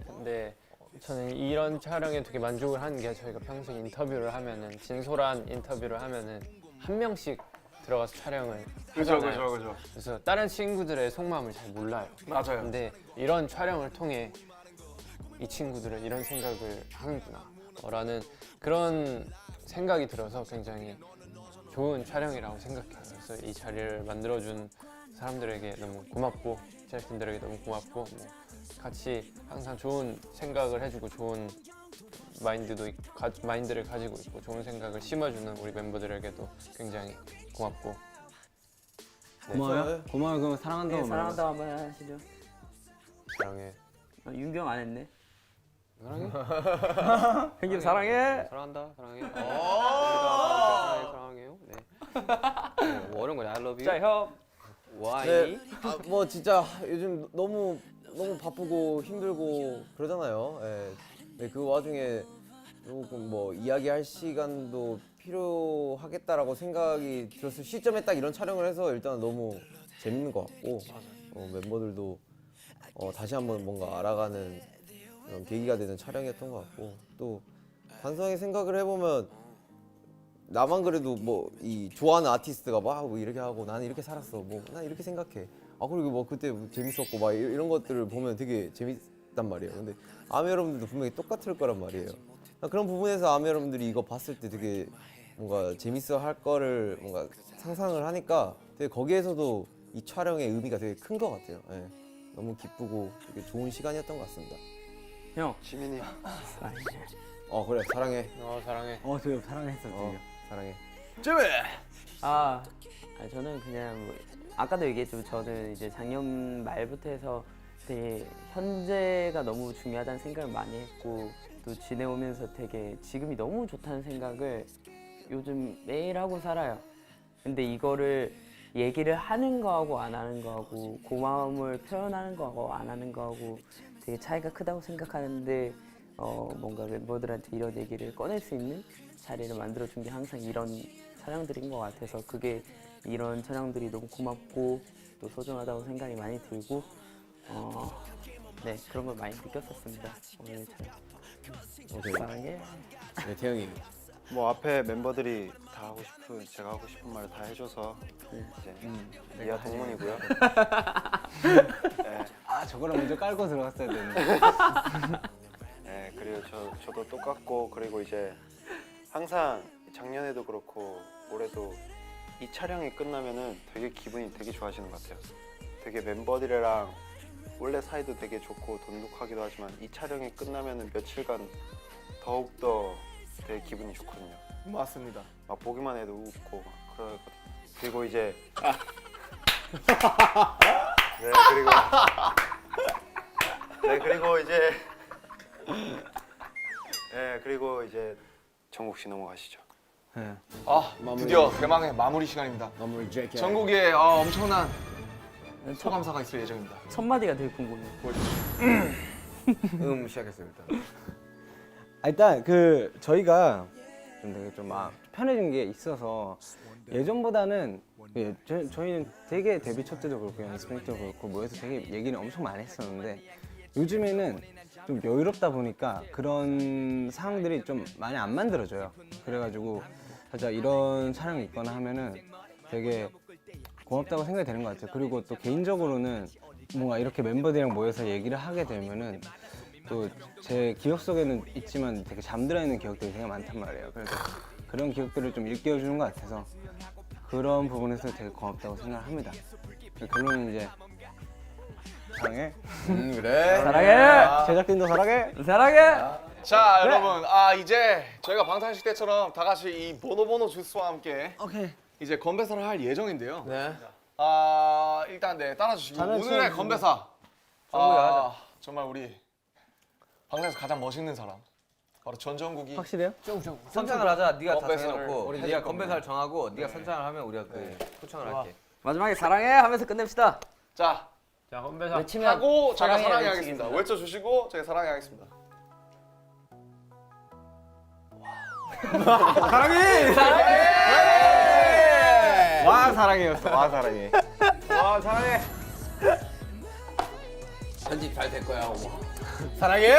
근데 저는 이런 촬영에 되게 만족을 하는 게 저희가 평소에 인터뷰를 하면은 진솔한 인터뷰를 하면은 한 명씩 들어가서 촬영을 하잖아요. 그래서 다른 친구들의 속마음을 잘 몰라요. 맞아요. 근데 이런 촬영을 통해 이 친구들은 이런 생각을 하는구나 라는 그런 생각이 들어서 굉장히 좋은 촬영이라고 생각해요. 그래서 이 자리를 만들어준 사람들에게 너무 고맙고 제작진들에게 너무 고맙고 뭐 같이 항상 좋은 생각을 해주고 좋은 마인드를 가지고 있고 좋은 생각을 심어주는 우리 멤버들에게도 굉장히 고맙고 고마워요. 고마워요. 그럼 사랑한다고 네, 말해요. 사랑한다고 한번 하시죠. 사랑해. 윤경 안 했네. 사랑해. 형님 사랑해. 사랑한다. 사랑해. 사랑해요. 네. 뭐 어려운 거냐? I love you. 자 형. Why? 네, 뭐 진짜 요즘 너무 바쁘고 힘들고 그러잖아요. 예. 네, 그 와중에 조금 뭐 이야기할 시간도 필요하겠다라고 생각이 들었을 시점에 딱 이런 촬영을 해서 일단 너무 재밌는 것 같고 멤버들도 다시 한번 뭔가 알아가는 그런 계기가 되는 촬영이었던 것 같고 또 단순하게 생각을 해보면 나만 그래도 뭐 이 좋아하는 아티스트가 막 뭐 이렇게 하고 나는 이렇게 살았어 뭐 난 이렇게 생각해 그리고 뭐 그때 뭐 재밌었고 막 이런 것들을 보면 되게 재밌단 말이에요. 근데 아미 여러분들도 분명히 똑같을 거란 말이에요. 그런 부분에서 아미 여러분들이 이거 봤을 때 되게 뭔가 재밌어 할 거를 뭔가 상상을 하니까 되게 거기에서도 이 촬영의 의미가 되게 큰 것 같아요. 예. 너무 기쁘고 되게 좋은 시간이었던 것 같습니다. 형. 지민이 그래 사랑해. 사랑해. 되게 사랑했어. 되게. 사랑해. 재미. 저는 그냥 뭐 아까도 얘기했지만 저는 이제 작년 말부터 해서 되게 현재가 너무 중요하다는 생각을 많이 했고 또 지내오면서 되게 지금이 너무 좋다는 생각을 요즘 매일 하고 살아요. 근데 이거를 얘기를 하는 거하고 안 하는 거하고 고마움을 표현하는 거하고 안 하는 거하고 되게 차이가 크다고 생각하는데 뭔가 멤버들한테 이런 얘기를 꺼낼 수 있는 자리를 만들어준 게 항상 이런 촬영들인 것 같아서 그게 이런 촬영들이 너무 고맙고 또 소중하다고 생각이 많이 들고 네 그런 걸 많이 느꼈었습니다. 오늘 촬영. 사랑해. 네 태영이. 뭐 앞에 멤버들이 다 하고 싶은 제가 하고 싶은 말을 다 해줘서 이제 이하 동문이고요. 네, 저거를 먼저 깔고 들어갔어야 되는데. 네, 그리고 저도 똑같고 그리고 이제 항상 작년에도 그렇고 올해도 이 촬영이 끝나면은 되게 기분이 되게 좋아지는 것 같아요. 되게 멤버들이랑 원래 사이도 되게 좋고 돈독하기도 하지만 이 촬영이 끝나면은 며칠간 더욱더 되게 기분이 좋거든요. 맞습니다. 막 보기만 해도 웃고 막 그러거든요. 그리고 이제 그리고 이제 정국 씨 넘어가시죠. 드디어 대망의 마무리 시간입니다. 마무리 JK. 전국에 엄청난 소감사가 있을 예정입니다. 첫 마디가 되게 궁금해요. 시작했습니다. 일단 저희가 좀 되게 좀 편해진 게 있어서 예전보다는 저희는 되게 데뷔 첫 때도 그렇고 연습생 때도 그렇고 모여서 되게 얘기는 엄청 많이 했었는데 요즘에는 좀 여유롭다 보니까 그런 상황들이 좀 많이 안 만들어져요. 그래가지고 살짝 이런 촬영이 있거나 하면은 되게 고맙다고 생각이 되는 것 같아요. 그리고 또 개인적으로는 뭔가 이렇게 멤버들이랑 모여서 얘기를 하게 되면은 또 제 기억 속에는 있지만 되게 잠들어 있는 기억들이 되게 많단 말이에요. 그래서 그런 기억들을 좀 일깨워 주는 것 같아서 그런 부분에서 되게 고맙다고 생각합니다. 결론은 이제 사랑해. 그래. 사랑해. 제작진도 사랑해. 사랑해. 자 여러분 이제 저희가 방탄식 때처럼 다 같이 이 보노보노 주스와 함께 이제 건배사를 할 예정인데요. 네. 일단 네 따라주시고 잘했어요. 오늘의 건배사 하자. 정말 우리 방탄에서 가장 멋있는 사람 바로 전정국이 확실해요? 선창을 하자. 네가 다 건배사를 정해놓고 우리 해줄 네가 겁니다. 건배사를 정하고 네가 선창을 하면 우리가 그 초청을 할게. 마지막에 사랑해 하면서 끝냅시다. 자 자 건배사. 외치면 하고 저희가 사랑해 외치겠습니다. 하겠습니다. 외쳐주시고 저희가 사랑해 하겠습니다. 와 사랑해였어. 와 사랑해. 와 사랑해. 편집 잘 될 거야. 사랑해.